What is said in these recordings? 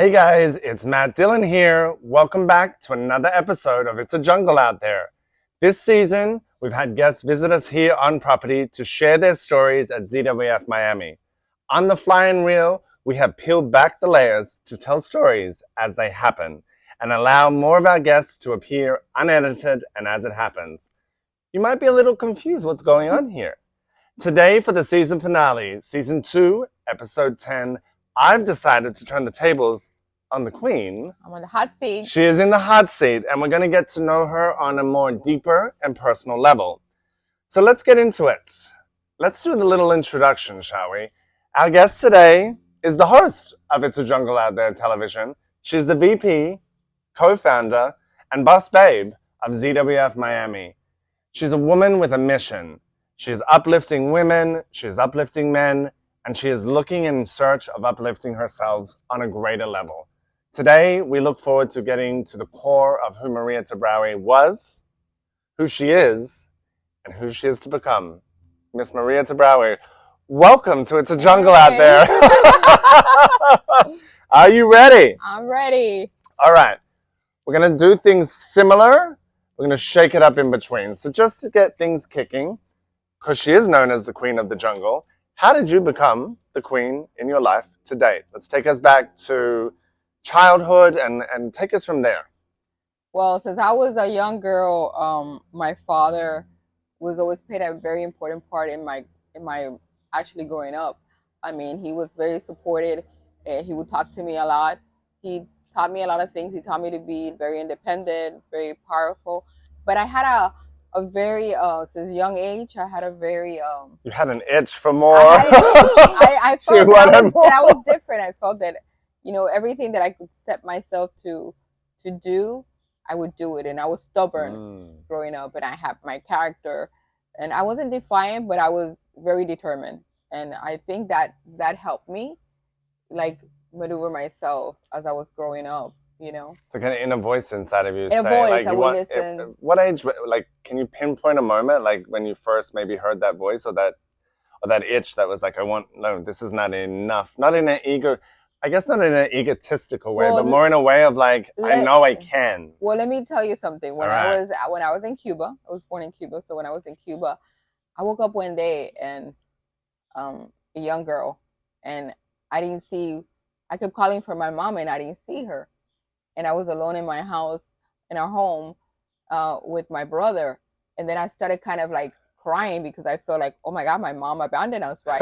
Hey guys, it's Matt Dillon here. Welcome back to another episode of It's a Jungle Out There. This season, we've had guests visit us here on property to share their stories at ZWF Miami. On the flying reel, we have peeled back the layers to tell stories as they happen and allow more of our guests to appear unedited and as it happens. You might be a little confused what's going on here. Today for the season finale, season 2, episode 10, I've decided to turn the tables on the queen. I'm on the hot seat. She is in the hot seat, and we're going to get to know her on a more deeper and personal level. So let's get into it. Let's do the little introduction, shall we? Our guest today is the host of It's a Jungle Out There television. She's the VP, co-founder, and boss babe of ZWF Miami. She's a woman with a mission. She is uplifting women, she is uplifting men, and she is looking in search of uplifting herself on a greater level. Today, we look forward to getting to the core of who Maria Tabraue was, who she is, and who she is to become. Miss Maria Tabraue, welcome to It's a Jungle Out There. Are you ready? I'm ready. All right. We're going to do things similar. We're going to shake it up in between. So just to get things kicking, because she is known as the Queen of the Jungle, how did you become the queen in your life to date? Let's take us back to childhood and take us from there. Well, since I was a young girl, my father was always played a very important part in my actually growing up. I mean, he was very supported. He would talk to me a lot. He taught me a lot of things. He taught me to be very independent, very powerful. But I had a very since a young age, I had a very You had an itch for more. I felt that was different. I felt that, you know, everything that I could set myself to do, I would do it. And I was stubborn growing up, and I had my character, and I wasn't defiant, but I was very determined. And I think that helped me like maneuver myself as I was growing up. You know, it's like an inner voice inside of you saying, like, you want, listen. What age, like, can you pinpoint a moment, like, when you first maybe heard that voice or that itch that was like, no, this is not enough. Not in an ego, I guess not in an egotistical way, but more in a way of like, I know I can. Well, let me tell you something. When I was in Cuba, I was born in Cuba. So when I was in Cuba, I woke up one day and a young girl, and I kept calling for my mom and I didn't see her. And I was alone in my house, in our home, with my brother. And then I started kind of like crying because I felt like, oh my God, my mom abandoned us, right?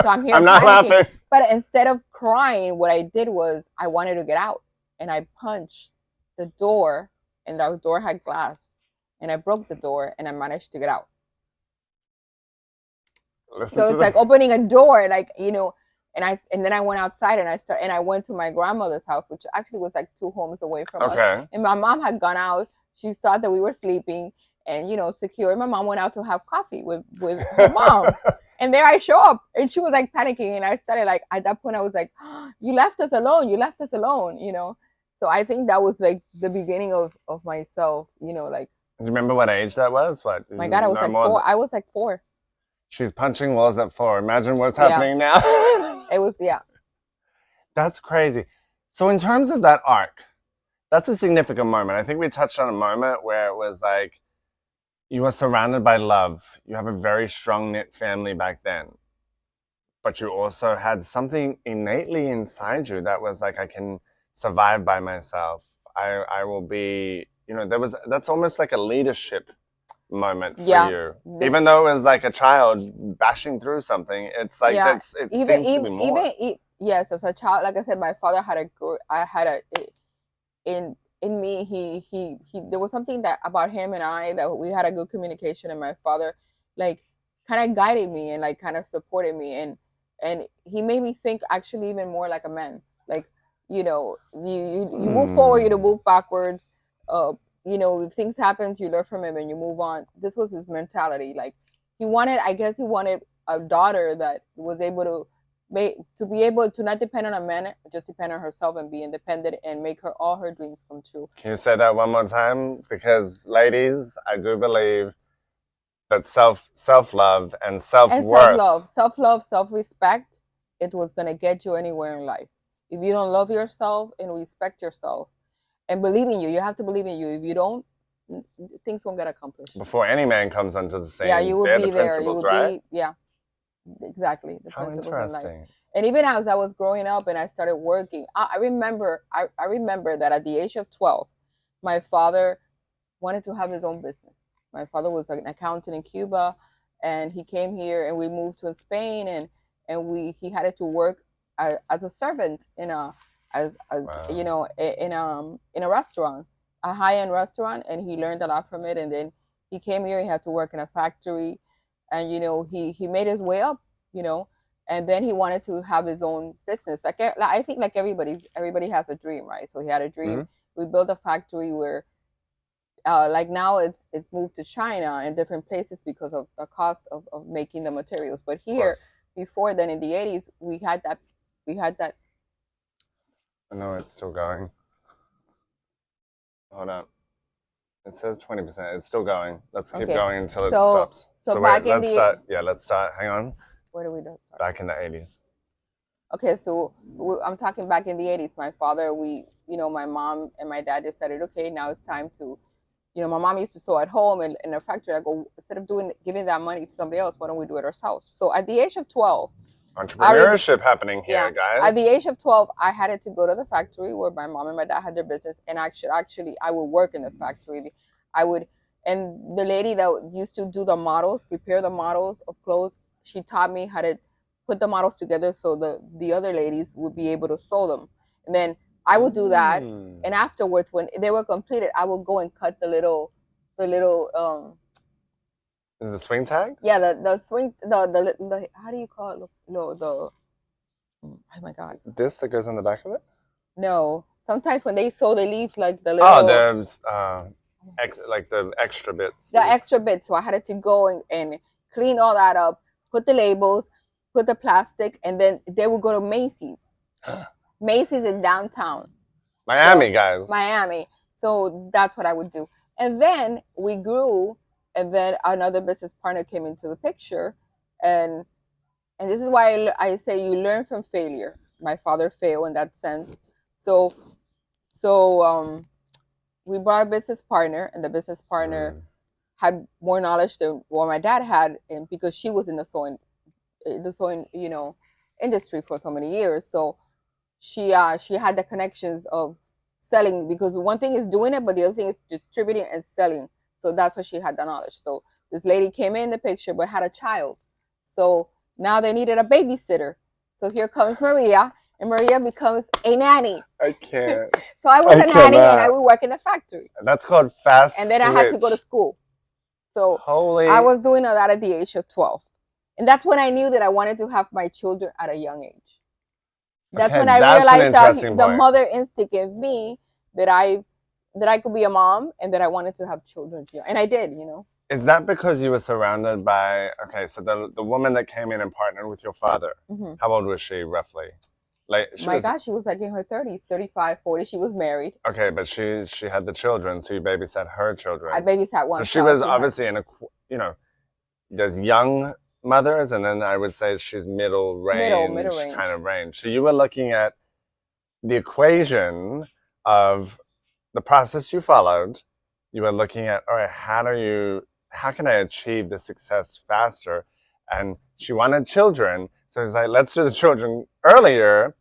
So I'm here. I'm not laughing. But instead of crying, what I did was I wanted to get out. And I punched the door, and the door had glass. And I broke the door, and I managed to get out. So it's like opening a door, like, you know. And then I went outside and I went to my grandmother's house, which actually was like 2 homes away from us. And my mom had gone out. She thought that we were sleeping and, you know, secure. My mom went out to have coffee with her mom. And there I show up, and she was like panicking. And I started like, at that point I was like, oh, you left us alone, you know? So I think that was like the beginning of myself, you know, like. Do you remember what age that was? What? My God, I was like 4. I was like 4. She's punching walls at 4. Imagine what's happening now. It was, yeah. That's crazy. So in terms of that arc, that's a significant moment. I think we touched on a moment where it was like, you were surrounded by love. You have a very strong knit family back then. But you also had something innately inside you that was like, I can survive by myself. I will be, you know, that's almost like a leadership moment for you. Even though it was like a child bashing through something, it's like it seems to be more. Yes, as a child, like I said, my father in me, he there was something that about him and I that we had a good communication, and my father like kind of guided me and like kind of supported me, and he made me think actually even more like a man. Like, you know, you move forward, you don't move backwards. You know, if things happen, you learn from him and you move on. This was his mentality. Like, he wanted a daughter that was able to be able to not depend on a man, just depend on herself and be independent and make all her dreams come true. Can you say that one more time? Because ladies, I do believe that self-love and self-worth. Self-love, self-respect, it was going to get you anywhere in life. If you don't love yourself and respect yourself and believe in you, you have to believe in you. If you don't, things won't get accomplished. Before any man comes onto the scene, Yeah, you will they're be the there. You principles, will right? be, yeah, exactly, the How principles in life. interesting. And even as I was growing up and I started working, I remember that at the age of 12, my father wanted to have his own business. My father was an accountant in Cuba, and he came here, and we moved to Spain, and he had to work as a servant in a as you Wow. know in a restaurant, a high-end restaurant, and he learned a lot from it. And then he came here. He had to work in a factory, and he made his way up, and then he wanted to have his own business. Like I think like everybody has a dream, right? So he had a dream. Hmm. We built a factory where like now it's moved to China and different places because of the cost of making the materials. But Of here, course. before then, in the 80s, we had that. I know it's still going. Hold on. It says 20%. It's still going. Let's keep Okay, going until it so stops. so So wait, back in let's the start. Yeah, let's start. Hang on. where do we start? Back in the 80s. Okay, so I'm talking back in the 80s. My father, my mom and my dad decided, okay, now it's time to, my mom used to sew at home and in a factory. I go, instead of giving that money to somebody else, why don't we do it ourselves? So at the age of 12, Entrepreneurship happening yeah, here, guys. at the age of 12, I had to go to the factory where my mom and my dad had their business, and actually, I would work in the factory. I would, and the lady that used to do the models, prepare the models of clothes, she taught me how to put the models together so the other ladies would be able to sew them. And then I would do that, and afterwards, when they were completed, I would go and cut the little Is it swing tags? yeah, the swing, the how do you call it? No, oh my god. This that goes on the back of it? No. Sometimes when they sew, they leave like the Oh, little there's like the extra bits. the extra bit. So I had to go and clean all that up, put the labels, put the plastic, and then they would go to Macy's. Macy's in downtown Miami, guys. Miami. So that's what I would do. And then we grew, and then another business partner came into the picture, and this is why I say you learn from failure. My father failed in that sense. So we brought a business partner, and the business partner had more knowledge than what my dad had, and because she was in the sewing industry for so many years. So she had the connections of selling, because one thing is doing it, but the other thing is distributing and selling. So that's what she had the knowledge. So this lady came in the picture but had a child. So now they needed a babysitter. So here comes Maria, and Maria becomes a nanny. I can't. So I was a nanny, and I would work in the factory. That's called fast And then I had to go to school. So Holy. I was doing all that at the age of 12. And that's when I knew that I wanted to have my children at a young age. That's when I realized that the mother instinct in me that I could be a mom and that I wanted to have children. And I did, Is that because you were surrounded by, okay, so the woman that came in and partnered with your father, how old was she roughly? Like, she was like in her 30s, 35, 40. She was married. Okay, but she had the children, so you babysat her children. I babysat one. So she was obviously in a, there's young mothers, and then I would say she's middle range kind of range. So you were looking at the equation of the process you followed. You were looking at, all right, how can I achieve the success faster? And she wanted children, so it's like, let's do the children earlier.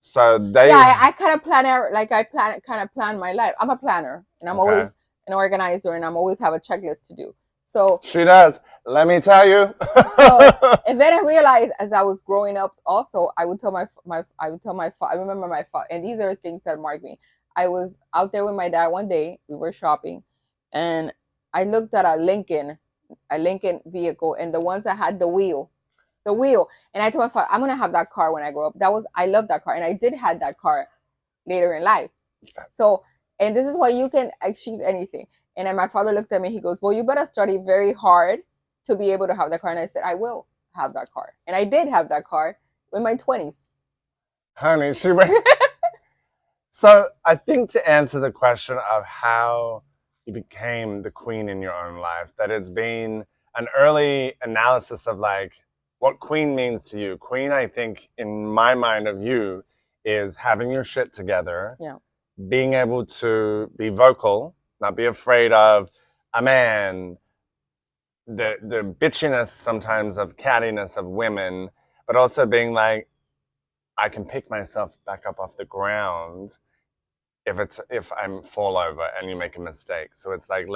So I kind of plan my life. I'm a planner, and I'm always an organizer, and I'm always have a checklist to do. So she does. Let me tell you. And then I realized as I was growing up, also I would tell my I remember my father, and these are things that mark me. I was out there with my dad one day. We were shopping, and I looked at a Lincoln vehicle, and the ones that had the wheel. And I told my father, I'm gonna have that car when I grow up. I love that car, and I did have that car later in life. So, and this is why you can achieve anything. And then my father looked at me. He goes, "Well, you better study very hard to be able to have that car." And I said, "I will have that car," and I did have that car in my 20s. Honey, she went. So I think to answer the question of how you became the queen in your own life, that it's been an early analysis of like what queen means to you. Queen, I think, in my mind of you, is having your shit together, Yeah. being able to be vocal, not be afraid of a man, the bitchiness sometimes of cattiness of women, but also being like, I can pick myself back up off the ground if I'm fall over and you make a mistake. So it's like,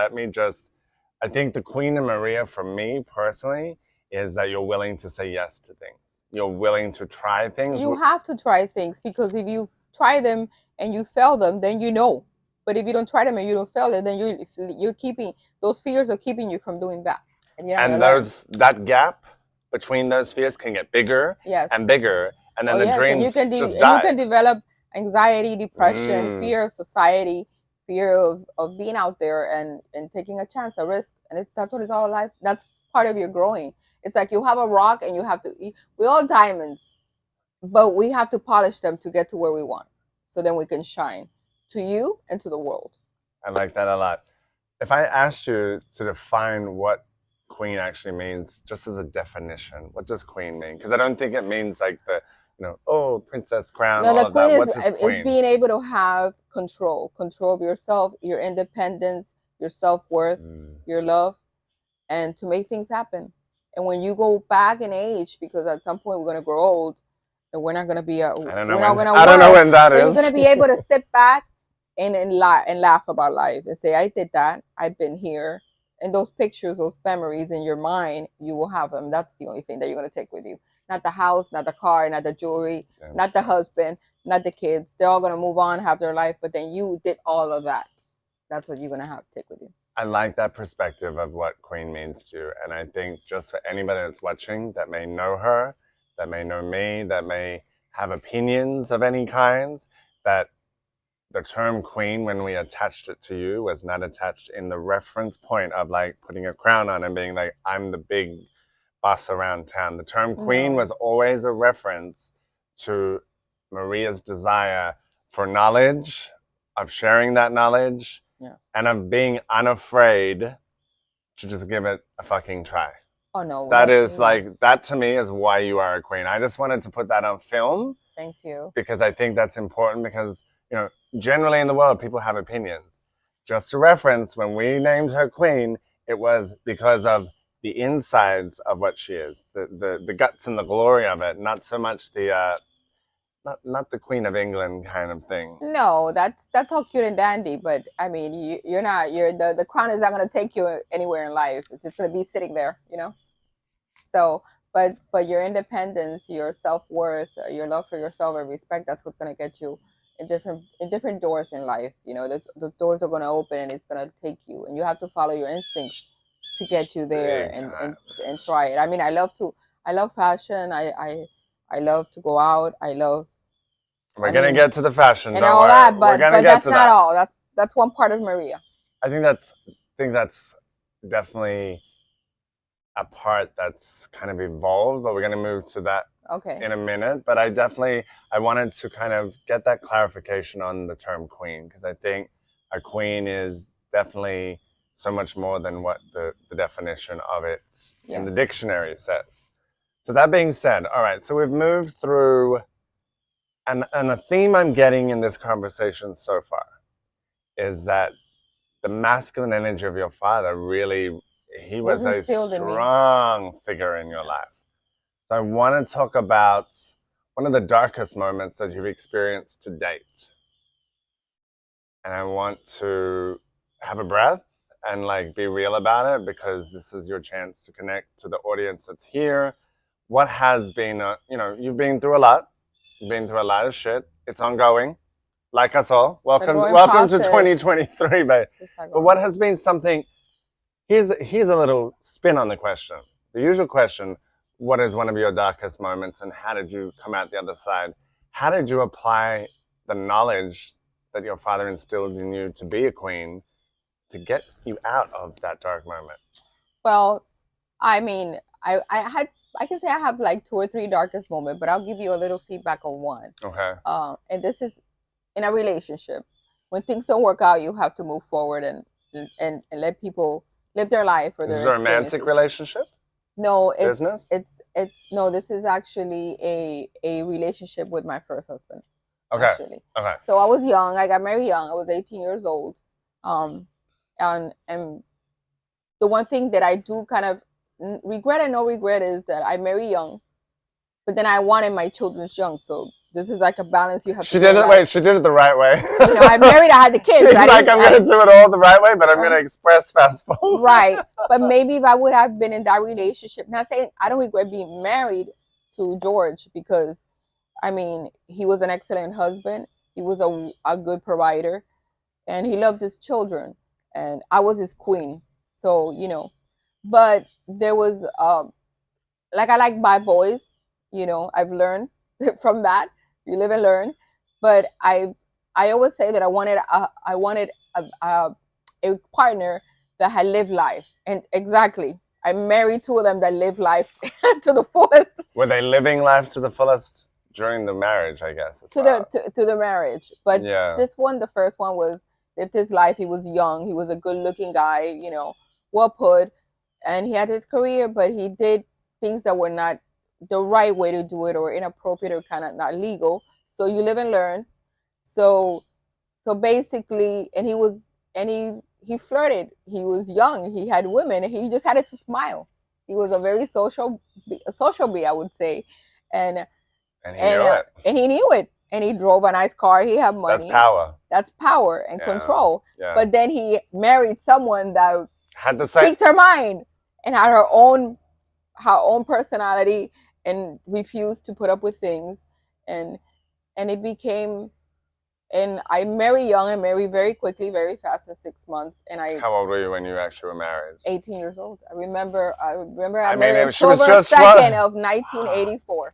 I think the Queen of Maria for me personally is that you're willing to say yes to things. You're willing to try things. You have to try things, because if you try them and you fail them, then you know. But if you don't try them and you don't fail it, then you're keeping, those fears are keeping you from doing that. And you're not gonna learn. That gap between those fears can get bigger Yes. and bigger, and then the yes, and dreams just and die. you can develop anxiety, depression, fear of society, fear of being out there and taking a chance, a risk. And that's what it's all life. That's part of your growing. It's like you have a rock and you have to, we're all diamonds, but we have to polish them to get to where we want, so then we can shine to you and to the world. I like that a lot. If I asked you to define what queen actually means, just as a definition, what does queen mean? Because I don't think it means like oh, princess crown, No, all the of that. queen What's is queen? being able to have control of yourself, your independence, your self-worth, your love, and to make things happen. And when you go back in age, because at some point we're going to grow old, and we're not going to be I don't know when that is. You're going to be able to sit back and laugh about life and say, I did that, I've been here. And those pictures, those memories in your mind, you will have them. That's the only thing that you're going to take with you. Not the house, not the car, not the jewelry, not the husband, not the kids. They're all going to move on, have their life, but then you did all of that. That's what you're going to have to take with you. I like that perspective of what queen means to you. And I think just for anybody that's watching that may know her, that may know me, that may have opinions of any kinds, that the term queen, when we attached it to you, was not attached in the reference point of like putting a crown on and being like, I'm the big boss around town. The term queen was always a reference to Maria's desire for knowledge, of sharing that knowledge, and of being unafraid to just give it a fucking try. Oh no. That is like, that to me is why you are a queen. I just wanted to put that on film. Thank you. Because I think that's important, because generally in the world, people have opinions. Just to reference, when we named her queen, it was because of the insides of what she is, the guts and the glory of it, not so much the not the Queen of England kind of thing. No, that's all cute and dandy, but I mean, you're not. The crown is not going to take you anywhere in life. It's just going to be sitting there, So, but your independence, your self-worth, your love for yourself and respect, that's what's going to get you in different doors in life. The doors are going to open and it's going to take you, and you have to follow your instincts to get you there and try it. I mean, I love fashion. I love to go out. We're going to get to the fashion, and all worry. That, but that's not that. all. That's one part of Maria. I think that's definitely a part that's kind of evolved, but we're going to move to that in a minute. But I wanted to kind of get that clarification on the term queen, because I think a queen is definitely so much more than what the definition of it in the dictionary says. So that being said, all right, so we've moved through, and a theme I'm getting in this conversation so far is that the masculine energy of your father really, he was a strong figure in your life. So I want to talk about one of the darkest moments that you've experienced to date. And I want to have a breath and like be real about it, because this is your chance to connect to the audience that's here. What has been, you've been through a lot. You've been through a lot of shit. It's ongoing, like us all. Welcome to 2023, babe. But what has been something? Here's a little spin on the question. The usual question: what is one of your darkest moments, and how did you come out the other side? How did you apply the knowledge that your father instilled in you to be a queen to get you out of that dark moment? Well, I mean, I can say I have like 2 or 3 darkest moments, but I'll give you a little feedback on one. Okay. And this is in a relationship. When things don't work out, you have to move forward and let people live their life or their experiences. Is this a romantic relationship? No, business. No. This is actually a relationship with my first husband. Okay. actually. Okay. So I was young. I got married young. I was 18 years old. And the one thing that I do kind of regret and no regret is that I married young, but then I wanted my children's young. So this is like a balance you have She to do did in it. life. Wait, she did it the right way. I married. I had the kids. She's like, I'm gonna do it all the right way, but I'm gonna express fast forward. Right. But maybe if I would have been in that relationship, not saying I don't regret being married to George, because I mean he was an excellent husband. He was a good provider, and he loved his children, and I was his queen. So but there was like I like bad boys. I've learned from that. You live and learn. But I always say that I wanted a partner that had lived life, and exactly I married two of them that lived life to the fullest. Were they living life to the fullest during the marriage? I guess To the marriage. But yeah. this one, the first one, was lived his life. He was young. He was a good looking guy. Well put, and he had his career, but he did things that were not the right way to do it, or inappropriate, or kind of not legal. So you live and learn. So basically, and he flirted. He was young. He had women. And he just had to smile. He was a very social bee, I would say, and he knew it. And he knew it. And he drove a nice car. He had money. That's power and control. Yeah. But then he married someone that had to speak her mind and had her own personality, and refused to put up with things, and it became. And I married young and married very quickly, very fast, in 6 months. And How old were you when you actually were married? 18 years old. I remember I mean, married she was October just 2nd of 1984.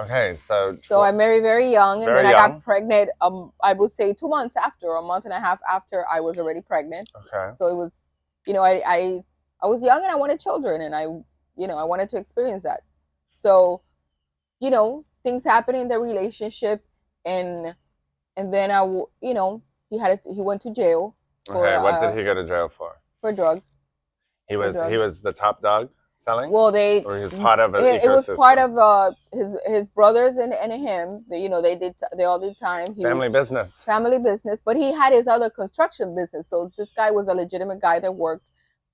Okay, so I married very young, and then I got pregnant. I would say 2 months after, or a month and a half after, I was already pregnant. Okay. So it was, I was young and I wanted children, and I wanted to experience that. So, things happened in the relationship, and then he went to jail. Okay, what did he go to jail for? For drugs. He was the top dog selling? Well, or he was part of an ecosystem? It was part of his brothers and him. They all did time. Family business. But he had his other construction business. So this guy was a legitimate guy that worked,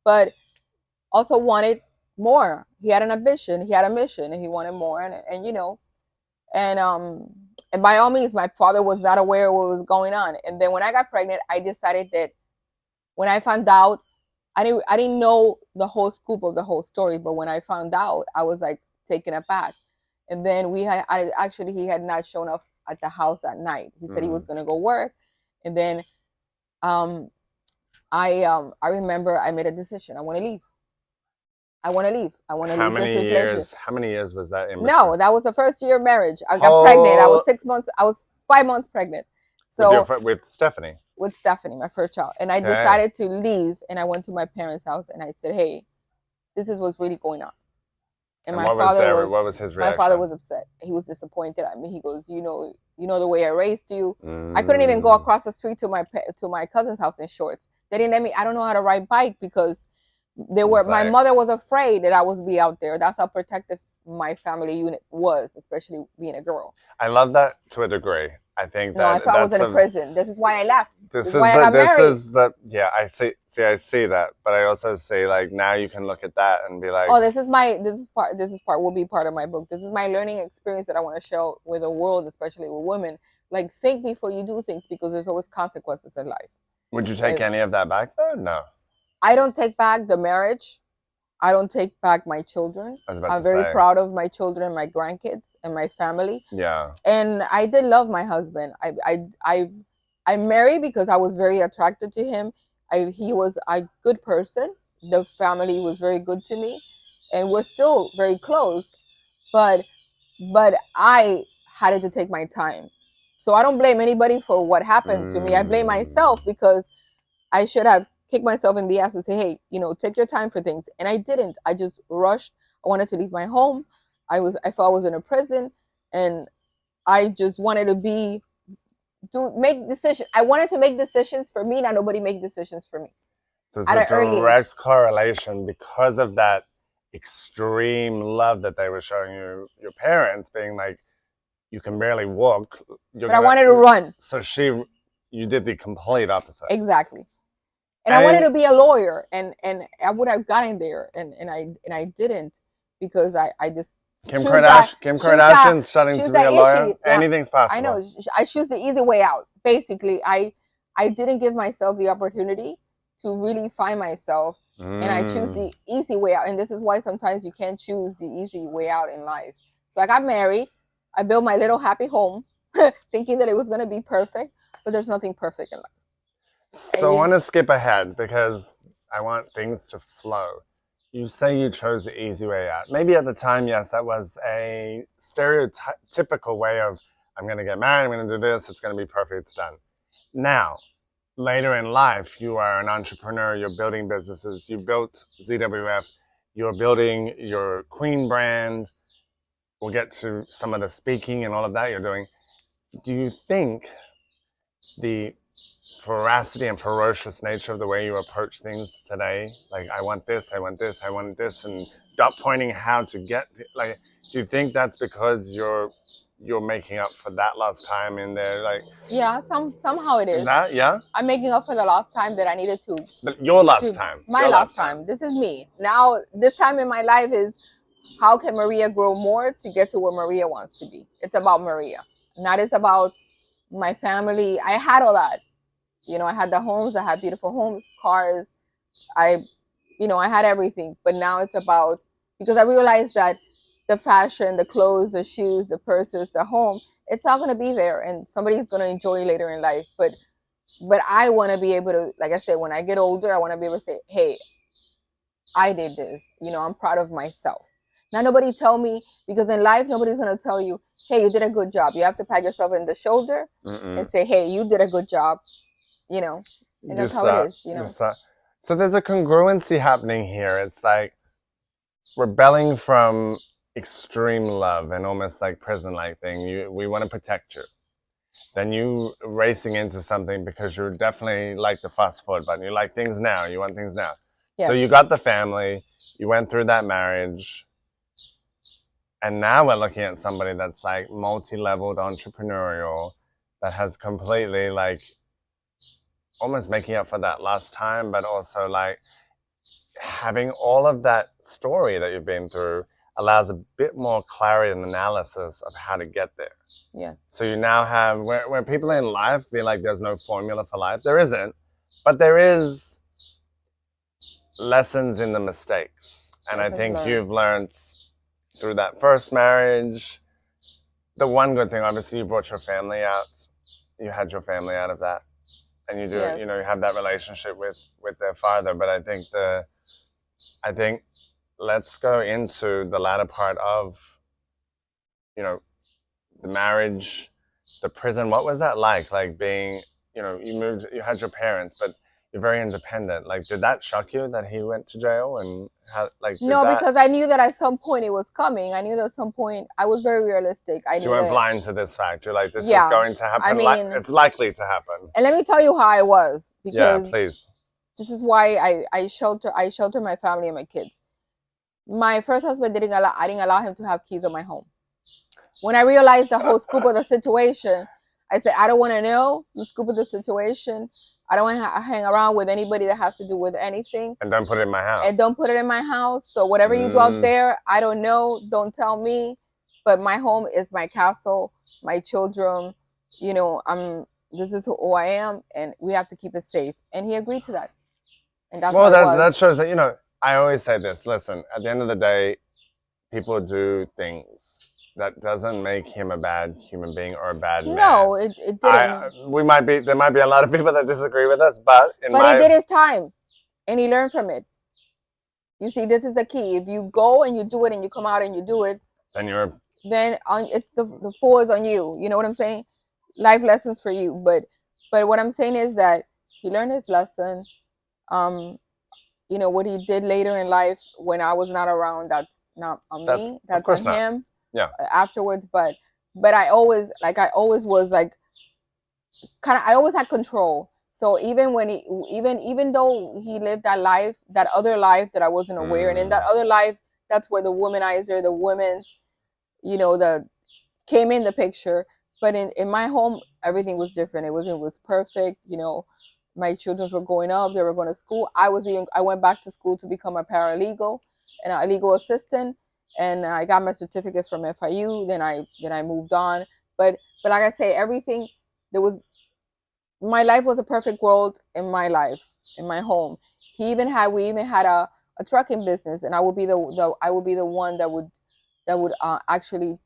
but also wanted more. He had an ambition. He had a mission, and he wanted more. And by all means, my father was not aware of what was going on. And then when I got pregnant, I decided that when I found out, I didn't know the whole scoop of the whole story, but when I found out, I was like taken aback. And then he had not shown up at the house that night. He said he was gonna go work, and then I remember I made a decision. I want to leave. I want to leave this relationship. How many years was that in? No, that was the first year of marriage. I got pregnant. I was 6 months. I was 5 months pregnant. So with Stephanie. With Stephanie, my first child, and I decided to leave, and I went to my parents' house, and I said, "Hey, this is what's really going on." And my father what was his reaction? My father was upset. He was disappointed at me. He goes, "You know the way I raised you." I couldn't even go across the street to my cousin's house in shorts. They didn't let me. I don't know how to ride bike because my mother was afraid that I would be out there. That's how protective my family unit was, especially being a girl. I love that to a degree. I think that I thought I was in a prison. This is why I left. This is the I see that, but I also see like now you can look at that and be like, oh, this part will be part of my book. This is my learning experience that I want to share with the world, especially with women. Like, think before you do things, because there's always consequences in life. Would you take any of that back though? No. I don't take back the marriage. I don't take back my children. I'm very proud of my children and my grandkids and my family. Yeah. And I did love my husband. I married because I was very attracted to him. He was a good person. The family was very good to me, and we're still very close. But I had to take my time. So I don't blame anybody for what happened to me. I blame myself because I should have kick myself in the ass and say, hey, take your time for things. And I didn't. I just rushed. I wanted to leave my home. I felt I was in a prison, and I just wanted to make decisions. I wanted to make decisions for me, not nobody make decisions for me. So it's a direct correlation because of that extreme love that they were showing you, your parents being like, you can barely walk. But I wanted to run. So you did the complete opposite. Exactly. And I wanted to be a lawyer, and I would have gotten there, and I didn't, because I just Kim Kardashian's studying to be a lawyer. Anything's possible. I know. I choose the easy way out. Basically, I didn't give myself the opportunity to really find myself, and I choose the easy way out. And this is why sometimes you can't choose the easy way out in life. So I got married. I built my little happy home, thinking that it was going to be perfect, but there's nothing perfect in life. So I want to skip ahead because I want things to flow. You say you chose the easy way out. Maybe at the time, yes, that was a stereotypical way of, I'm going to get married, I'm going to do this, it's going to be perfect, it's done. Now, later in life, you are an entrepreneur, you're building businesses, you built ZWF, you're building your Queen brand. We'll get to some of the speaking and all of that you're doing. Do you think the veracity and ferocious nature of the way you approach things today, like I want this, I want this, I want this, and stop pointing how to get, like, do you think that's because you're making up for that lost time in there? Like, yeah, somehow it is that, yeah, I'm making up for the lost time that I needed to. Your lost time. My lost time. This is me now. This time in my life is, how can Maria grow more to get to where Maria wants to be? It's about Maria, not it's about my family. I had all that. I had the homes, I had beautiful homes, cars. I had everything. But now it's about, because I realized that the fashion, the clothes, the shoes, the purses, the home, it's all going to be there, and somebody's going to enjoy later in life. But I want to be able to, like I said, when I get older, I want to be able to say, hey, I did this. I'm proud of myself. Now, nobody tell me, because in life, nobody's going to tell you, hey, you did a good job. You have to pat yourself in the shoulder and say, hey, you did a good job. And that's how it is, So there's a congruency happening here. It's like rebelling from extreme love and almost like prison-like thing. We want to protect you. Then you racing into something because you're definitely like the fast forward button. You like things now. You want things now. Yes. So you got the family. You went through that marriage. And now we're looking at somebody that's like multi-leveled entrepreneurial, that has completely like almost making up for that last time, but also like having all of that story that you've been through allows a bit more clarity and analysis of how to get there. Yes. So you now have, where people in life feel like there's no formula for life, there isn't, but there is lessons in the mistakes. And I think you've learned through that first marriage. The one good thing, obviously, you brought your family out. You had your family out of that. And you do, yes. You have that relationship with their father. But I think let's go into the latter part of, the marriage, the prison. What was that like? Like being, you had your parents, but you're very independent. Like, did that shock you that he went to jail? And how, like, no, because I knew that at some point it was coming. I knew that at some point, I was very realistic. So you weren't blind to this fact. You're like, this is going to happen. I mean, it's likely to happen. And let me tell you how I was. Because yeah, please. This is why I shelter my family and my kids. My first husband I didn't allow him to have keys on my home. When I realized the whole scoop of the situation, I said, I don't want to know the scoop of the situation. I don't want to hang around with anybody that has to do with anything. And don't put it in my house. And don't put it in my house. So whatever you do out there, I don't know. Don't tell me. But my home is my castle, my children. This is who I am, and we have to keep it safe. And he agreed to that. And that's that shows that, I always say this. Listen, at the end of the day, people do things. That doesn't make him a bad human being or a bad man. No, it didn't. There might be a lot of people that disagree with us, but he did his time, and he learned from it. You see, this is the key. If you go and you do it, and you come out and you do it, then it's the fall is on you. You know what I'm saying? Life lessons for you. But what I'm saying is that he learned his lesson. What he did later in life when I was not around, that's not on me. That's on him. Yeah. Afterwards, but I always was like, I always had control. So even when even though he lived that life, that other life that I wasn't aware, and in that other life, that's where the womanizer, the women's, the came in the picture. But in my home, everything was different. It was perfect. You know, my children were growing up. They were going to school. I went back to school to become a paralegal and a legal assistant. And I got my certificate from FIU. Then I moved on. But like I say, everything there was my life was a perfect world in my life, in my home. We even had a trucking business, and I would be the one that would actually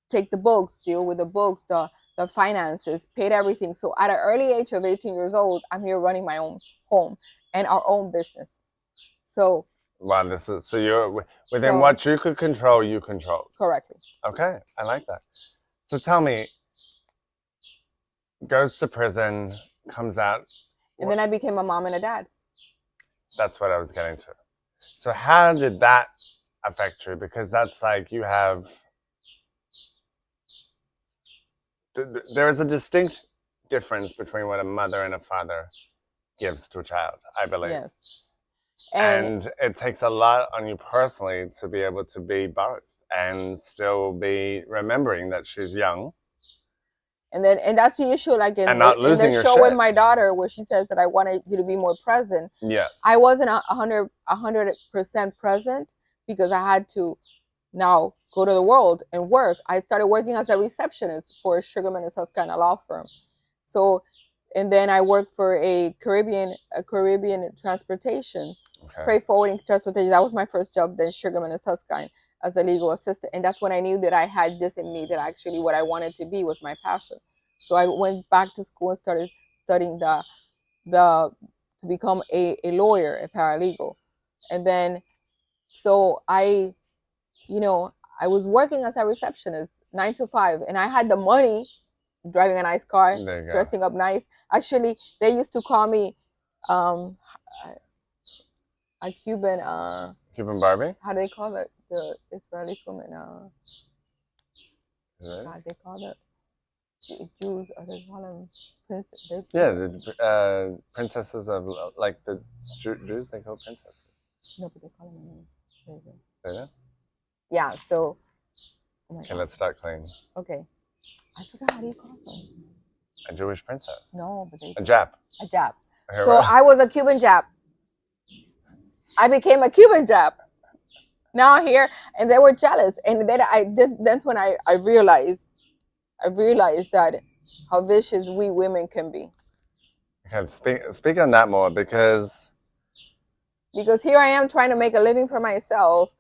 take the books, deal with the books, the finances, paid everything. So at an early age of 18 years old, I'm here running my own home and our own business. So wow, this is so you're within So- what you could control, you control. correctly. Okay, I like that. So tell me, goes to prison, comes out. And then I became a mom and a dad. That's what I was getting to. So how did that affect you? Because that's like you have. There is a distinct difference between what a mother and a father gives to a child, I believe. Yes. And it takes a lot on you personally to be able to be both and still be remembering that she's young. And that's the issue, like in And not the losing your show with shit. my daughter, where she says that I wanted you to be more present. Yes. I wasn't 100% present because I had to now go to the world and work. I started working as a receptionist for Sugarman and Susquehanna law firm. So, and then I worked for a Caribbean transportation, freight forwarding transportation. That was my first job. Then Sugarman and Susquehanna as a legal assistant, and that's when I knew that I had this in me. That actually what I wanted to be was my passion. So I went back to school and started studying to become a lawyer, a paralegal, and then so I was working as a receptionist 9 to 5, and I had the money, driving a nice car, dressing up nice. Actually, they used to call me a Cuban Cuban Barbie? how do they call it? The Israeli woman. They call it Jews, or they call them princess. The princesses of, like the Jews, they call princesses. No, but they call them. They do? Yeah, so. Oh okay, let's start clean. Okay. I forgot, how do you call them? A Jewish princess. No, but they. A Jap. A Jap. Okay, so I was a Cuban Jap. I became a Cuban Jap. Now here, and they were jealous, and then that's when I realized that how vicious we women can be. Okay, speak on that more, because here I am trying to make a living for myself,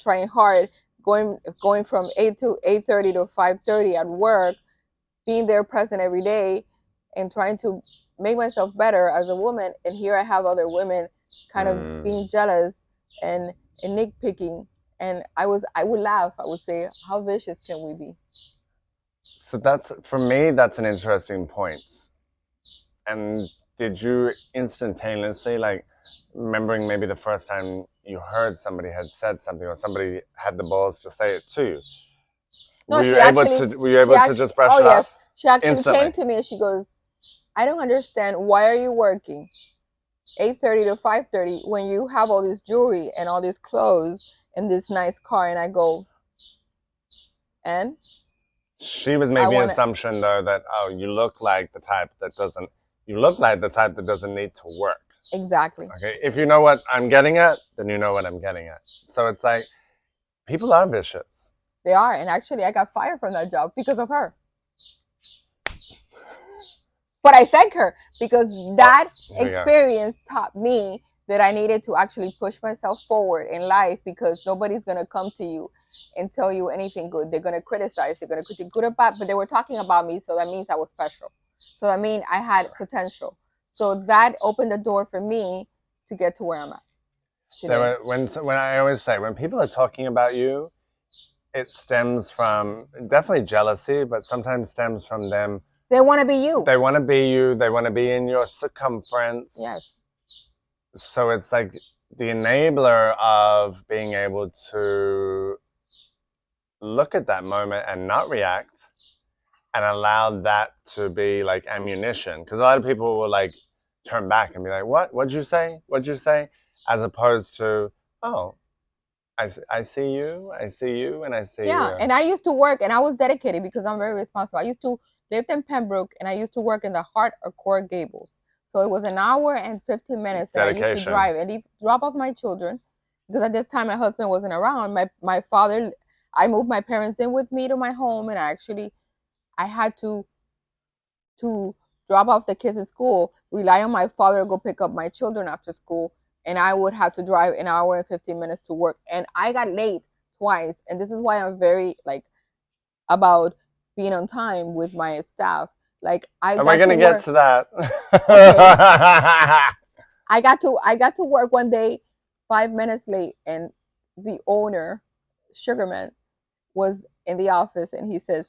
trying hard, going from 8:30 to 5:30 at work, being there present every day, and trying to make myself better as a woman. And here I have other women kind of being jealous and nitpicking, and I would laugh. I would say, how vicious can we be? So for me, that's an interesting point. And did you instantaneously, like, remembering maybe the first time you heard somebody had said something, or somebody had the balls to say it to you? No, were you able to just brush it off? She actually instantly came to me and she goes, I don't understand, why are you working 8:30 to 5:30 when you have all this jewelry and all these clothes and this nice car? And I go, and? She was making the assumption, though, that, oh, you look like the type that doesn't need to work. Exactly. Okay, if you know what I'm getting at, then you know what I'm getting at. So it's like, people are vicious. They are, and actually I got fired from that job because of her. But I thank her, because that experience taught me that I needed to actually push myself forward in life, because nobody's going to come to you and tell you anything good. They're going to criticize, they're going to critique, good or bad, but they were talking about me, so that means I was special. So that means I had potential. So that opened the door for me to get to where I'm at today. When I always say, when people are talking about you, it stems from definitely jealousy, but sometimes stems from them. They want to be you. They want to be you. They want to be in your circumference. Yes. So it's like the enabler of being able to look at that moment and not react, and allow that to be like ammunition. Because a lot of people will like turn back and be like, what'd you say? What'd you say? As opposed to, oh, I see you, I see you, and I see Yeah, you. and I used to work, and I was dedicated because I'm very responsible. I used to live in Pembroke, and I used to work in the heart of Coral Gables. So it was an hour and 15 minutes that I used to Dedication. drive and drop off my children, because at this time my husband wasn't around. My father, I moved my parents in with me to my home, and I had to drop off the kids at school, rely on my father to go pick up my children after school, and I would have to drive an hour and 15 minutes to work. And I got late twice, and this is why I'm very like about being on time with my staff. Like I And we're got to gonna get work. to that. Okay, I got to work one day 5 minutes late, and the owner, Sugarman, was in the office, and he says,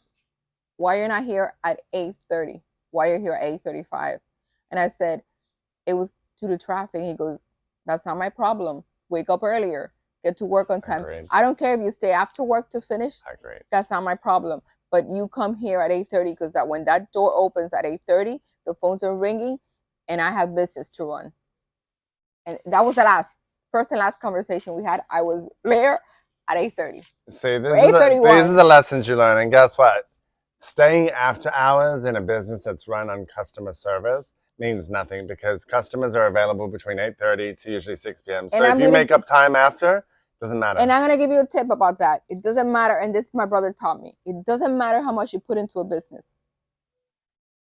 "Why you're not here at 8:30? Why you're here at 8:35?" And I said, "It was due to traffic." He goes, "That's not my problem. Wake up earlier. Get to work on time. Agreed. I don't care if you stay after work to finish. Agreed. That's not my problem. But you come here at 8:30, because that when that door opens at 8:30, the phones are ringing, and I have business to run." And that was the first and last conversation we had. I was there at 8:30. See, Or 8:31. these are the lessons you learn, and guess what? Staying after hours in a business that's run on customer service means nothing because customers are available between 8:30 to usually 6 p.m. So if you make up time after, doesn't matter. And I'm going to give you a tip about that. It doesn't matter, and this my brother taught me. It doesn't matter how much you put into a business.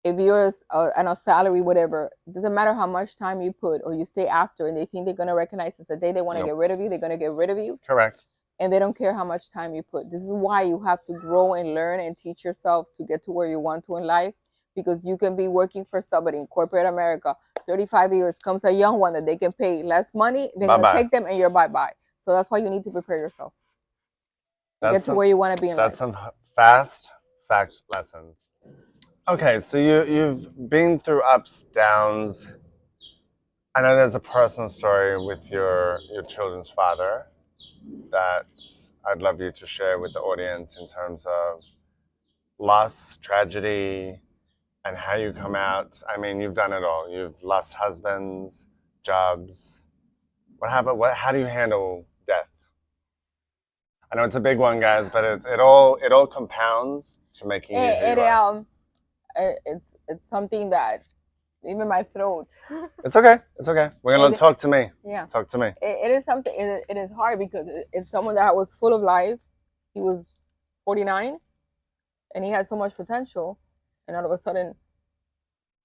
If you're on a salary, whatever, it doesn't matter how much time you put or you stay after, and they think they're going to recognize it's the day they want to get rid of you, they're going to get rid of you. Correct. And they don't care how much time you put. This is why you have to grow and learn and teach yourself to get to where you want to in life, because you can be working for somebody in corporate America 35 years, comes a young one that they can pay less money, they're going to take them, and you're bye-bye. So that's why you need to prepare yourself to get to where you want to be in life. That's some fast fact lessons. Okay, so you've been through ups, downs. I know there's a personal story with your children's father that I'd love you to share with the audience in terms of loss, tragedy, and how you come out. I mean, you've done it all. You've lost husbands, jobs. What happened? How do you handle death? I know it's a big one, guys, but it all compounds to making you who you are. It's something that even my throat. It's okay. It's okay. We're gonna talk to me. Yeah. Talk to me. It is something. It is hard because it's someone that was full of life. He was 49, and he had so much potential, and all of a sudden,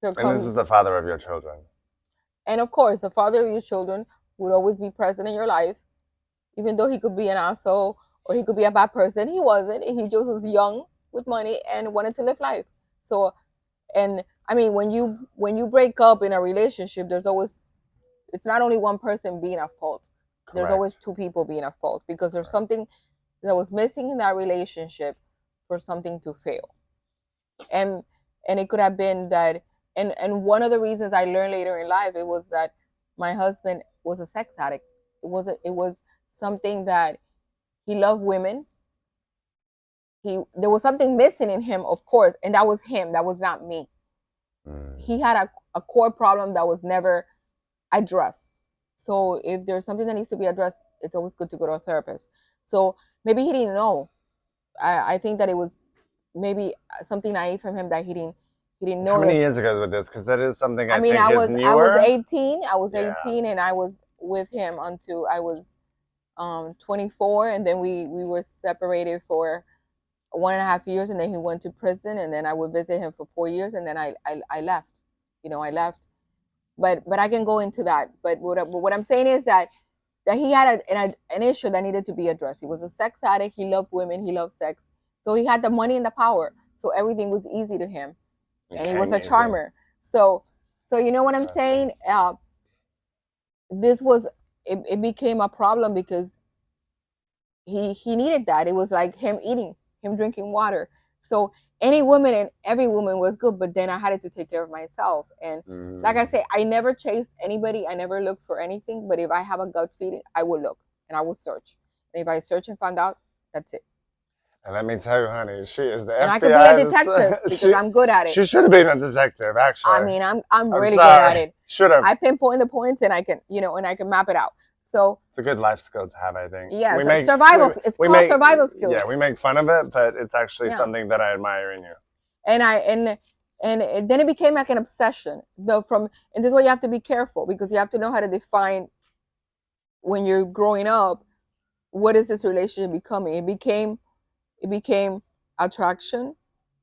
and this is the father of your children. And of course, the father of your children would always be present in your life, even though he could be an asshole or he could be a bad person. He wasn't. He just was young with money and wanted to live life. So, and I mean, when you break up in a relationship, there's always, it's not only one person being at fault. Correct. There's always two people being at fault because there's something that was missing in that relationship for something to fail. And it could have been that, and one of the reasons I learned later in life, it was that my husband was a sex addict. It was something that he loved women. There was something missing in him, of course, and that was him. That was not me. He had a core problem that was never addressed. So if there's something that needs to be addressed, it's always good to go to a therapist. So maybe he didn't know. I think that it was maybe something naive from him that he didn't know. How many years ago was this? Because that is something I think I was newer. 18. I was 18, and I was with him until I was 24, and then we were separated for 1.5 years, and then he went to prison, and then I would visit him for 4 years, and then I left. I left. But I can go into that. But what I'm saying is that he had an issue that needed to be addressed. He was a sex addict. He loved women. He loved sex. So he had the money and the power. So everything was easy to him, and he was a charmer. So you know what I'm saying? It became a problem because he needed that. It was like him eating, him drinking water. So any woman and every woman was good, but then I had to take care of myself. And like I say, I never chased anybody. I never looked for anything. But if I have a gut feeling, I will look and I will search. And if I search and find out, that's it. And let me tell you, honey, she is the FBI. And I could be a detective because I'm good at it. She should have been a detective, actually. I mean, I'm really good at it. Should have. I pinpoint the points, and I can, and I can map it out. So it's a good life skill to have, I think. yeah, survival. It's called survival skills. Yeah, we make fun of it, but it's actually Yeah. something that I admire in you. And then it became like an obsession. And this is why you have to be careful, because you have to know how to define when you're growing up, what is this relationship becoming? It became attraction.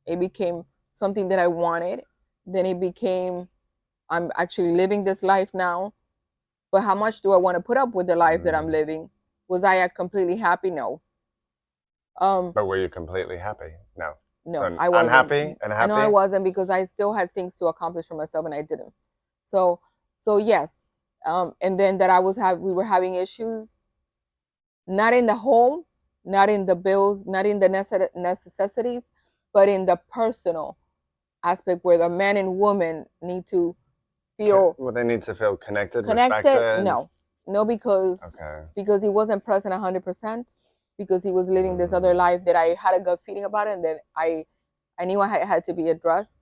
It became something that I wanted. Then it became, I'm actually living this life now. But how much do I want to put up with the life that I'm living? Was I completely happy? No. But were you completely happy? No. No, So I wasn't. Unhappy and happy? I know I wasn't, because I still had things to accomplish for myself and I didn't. So yes. And then that we were having issues, not in the home, not in the bills, not in the necessities, but in the personal aspect, where the man and woman need to feel. Well, they need to feel connected, respected. No, because he wasn't present 100%, because he was living this other life that I had a gut feeling about, and then I knew I had to be addressed.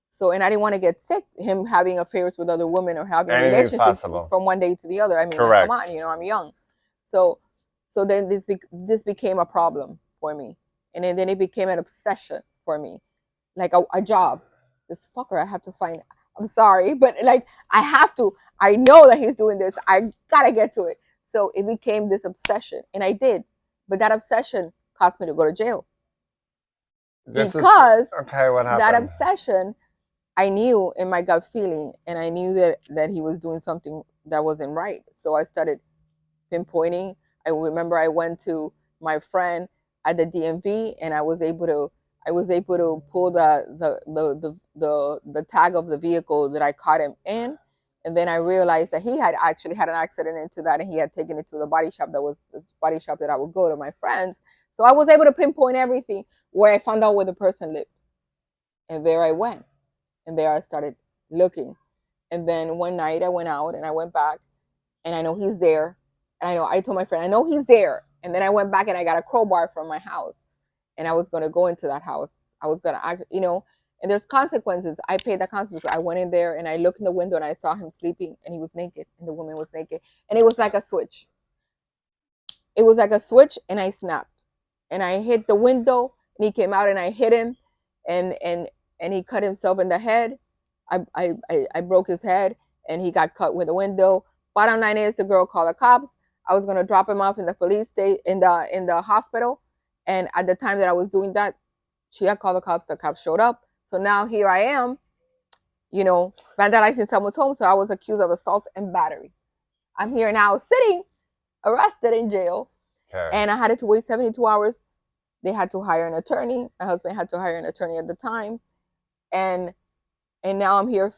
So, and I didn't want to get sick, him having affairs with other women or having relationships from one day to the other. I mean, like, come on, I'm young. So then this became a problem for me. And then it became an obsession for me. Like a job. This fucker, I have to find, I'm sorry, but like, I know that he's doing this. I gotta get to it. So it became this obsession, and I did. But that obsession caused me to go to jail. What happened? That obsession, I knew in my gut feeling, and I knew that he was doing something that wasn't right. So I started pinpointing. I remember I went to my friend at the DMV, and I was able to pull the tag of the vehicle that I caught him in. And then I realized that he had actually had an accident into that, and he had taken it to the body shop that I would go to, my friends. So I was able to pinpoint everything, where I found out where the person lived. And there I went. And there I started looking. And then one night I went out and I went back, and I know he's there. And I told my friend, I know he's there. And then I went back and I got a crowbar from my house, and I was going to go into that house. I was going to act, and there's consequences. I paid the consequences. I went in there and I looked in the window and I saw him sleeping, and he was naked, and the woman was naked. And it was like a switch. It was like a switch, and I snapped. And I hit the window, and he came out, and I hit him, and he cut himself in the head. I broke his head, and he got cut with a window. Bottom line is, the girl called the cops. I was going to drop him off in the police station, in the hospital. And at the time that I was doing that, she had called the cops. The cops showed up. So now here I am, vandalizing someone's home. So I was accused of assault and battery. I'm here now, sitting arrested in jail. Okay. And I had to wait 72 hours. They had to hire an attorney. My husband had to hire an attorney at the time. And now I'm here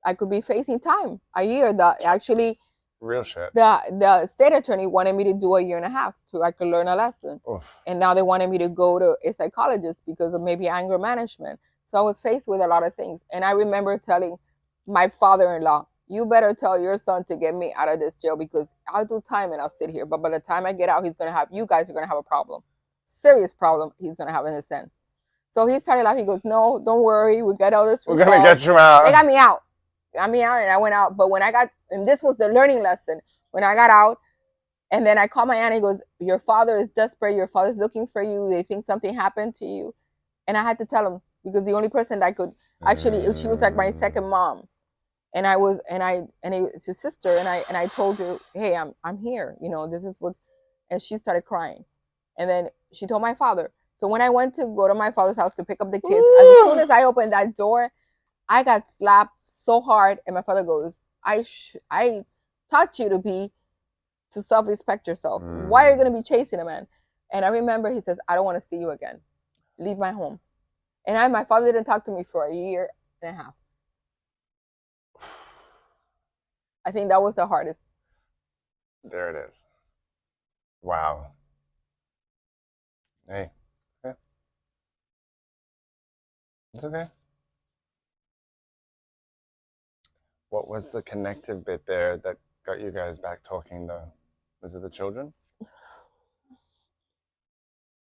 I could be facing time, a year. That actually, real shit. The state attorney wanted me to do a year and a half so I could learn a lesson. Oof. And now they wanted me to go to a psychologist because of maybe anger management. So I was faced with a lot of things. And I remember telling my father-in-law, you better tell your son to get me out of this jail, because I'll do time and I'll sit here. But by the time I get out, you guys are going to have a problem. Serious problem he's going to have in his end. So he started laughing. He goes, no, don't worry. We got all this resolved. We're going to get you out. They got me out. And I went out. But and this was the learning lesson. When I got out, and then I called my aunt, he goes, your father is desperate. Your father's looking for you. They think something happened to you. And I had to tell him, because the only person that I could actually, she was like my second mom. And it was his sister. And I told her, hey, I'm here. This is what, and she started crying. And then she told my father. So when I went to go to my father's house to pick up the kids, as soon as I opened that door, I got slapped so hard. And my father goes, I taught you to self-respect yourself. Why are you going to be chasing a man? And I remember he says, I don't want to see you again. Leave my home. And my father didn't talk to me for a year and a half. I think that was the hardest. There it is. Wow. Hey. Okay. It's okay. What was the connective bit there that got you guys back talking, though? Was it the children?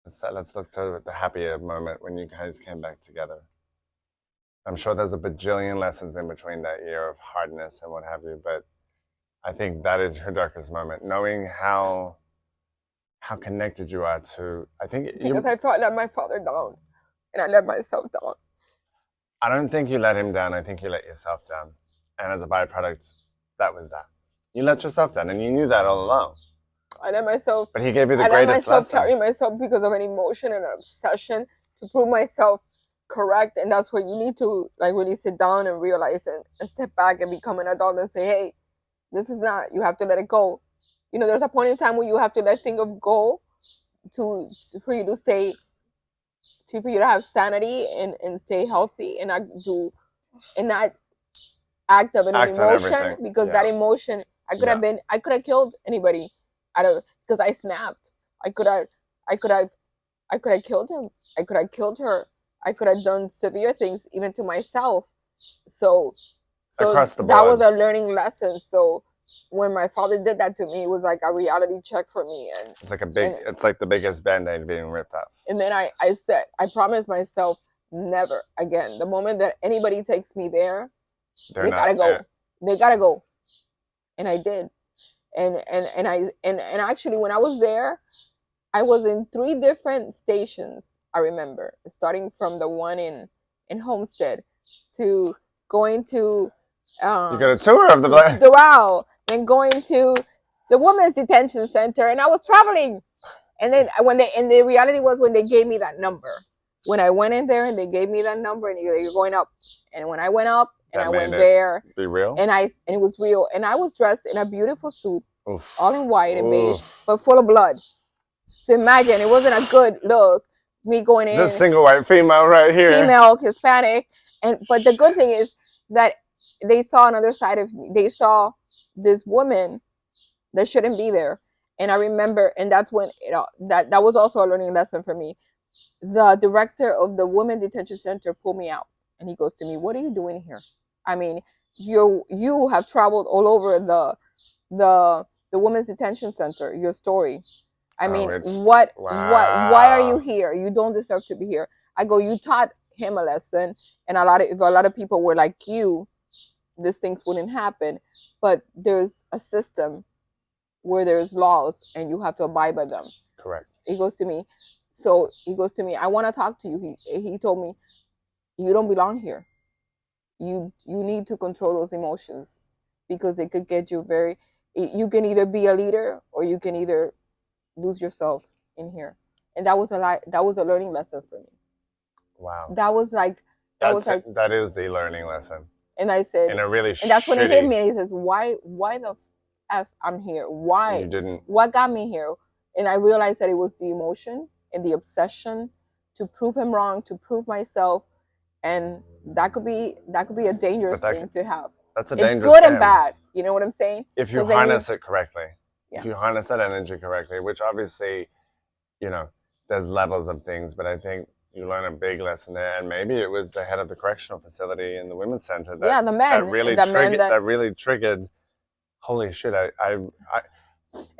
Let's look to the happier moment when you guys came back together. I'm sure there's a bajillion lessons in between that year of hardness and what have you, but I think that is her darkest moment, knowing how connected you are to. I think because I felt I let my father down, and I let myself down. I don't think you let him down. I think you let yourself down, and as a byproduct, that was that. You let yourself down, and you knew that all along. I let myself. But he gave you the I let greatest myself lesson. carry myself because of an emotion and an obsession to prove myself correct, and that's where you need to like really sit down and realize and step back and become an adult and say, hey, this is not. You have to let it go. You know, there's a point in time where you have to let things go for you to stay, for you to have sanity and stay healthy and not do and not act of an Act on emotion everything. because Yeah. that emotion I could have killed anybody out of because I snapped. I could have killed him. I could have killed her. I could have done severe things even to myself. So Across the that was board. a learning lesson. So when my father did that to me, it was like a reality check for me, and It's like it's like the biggest Band-Aid being ripped off. and then I said, I promised myself never again. The moment that anybody takes me there, they gotta go. They gotta go. And I did. And actually when I was there, I was in 3 different stations, I remember. Starting from the one in Homestead to going to You got a tour of the to Doral, then going to the women's detention center, and I was traveling. And then and the reality was when they gave me that number. When I went in there and they gave me that number and you're going up. And when I went up and I went there, be real. And it was real. And I was dressed in a beautiful suit, Oof. all in white and beige, but full of blood. So imagine it wasn't a good look. Me going in, just single white female right here, female, Hispanic, but the good thing is that they saw another side of me. They saw this woman that shouldn't be there. And I remember, and that's when that was also a learning lesson for me. The director of the women detention center pulled me out, and he goes to me, "What are you doing here? I mean, you have traveled all over the women's detention center. Your story. I mean, why are you here? You don't deserve to be here." I go, "You taught him a lesson, and if a lot of people were like you, these things wouldn't happen. But there's a system where there's laws, and you have to abide by them." Correct. He goes to me, "I want to talk to you." He told me, "You don't belong here. You need to control those emotions because it could get you very. You can either be a leader or you can either lose yourself in here." And that was a learning lesson for me. Wow. That is the learning lesson. And I said, and that's when it hit me. And he says, why the F I'm here? Why? You didn't. What got me here? And I realized that it was the emotion and the obsession to prove him wrong, to prove myself, and that could be a dangerous thing to have. That's a dangerous. It's good and bad. You know what I'm saying? If you harness it correctly, if you harness that energy correctly, which obviously, there's levels of things, but I think you learn a big lesson there, and maybe it was the head of the correctional facility in the women's center that the men that really triggered. Holy shit!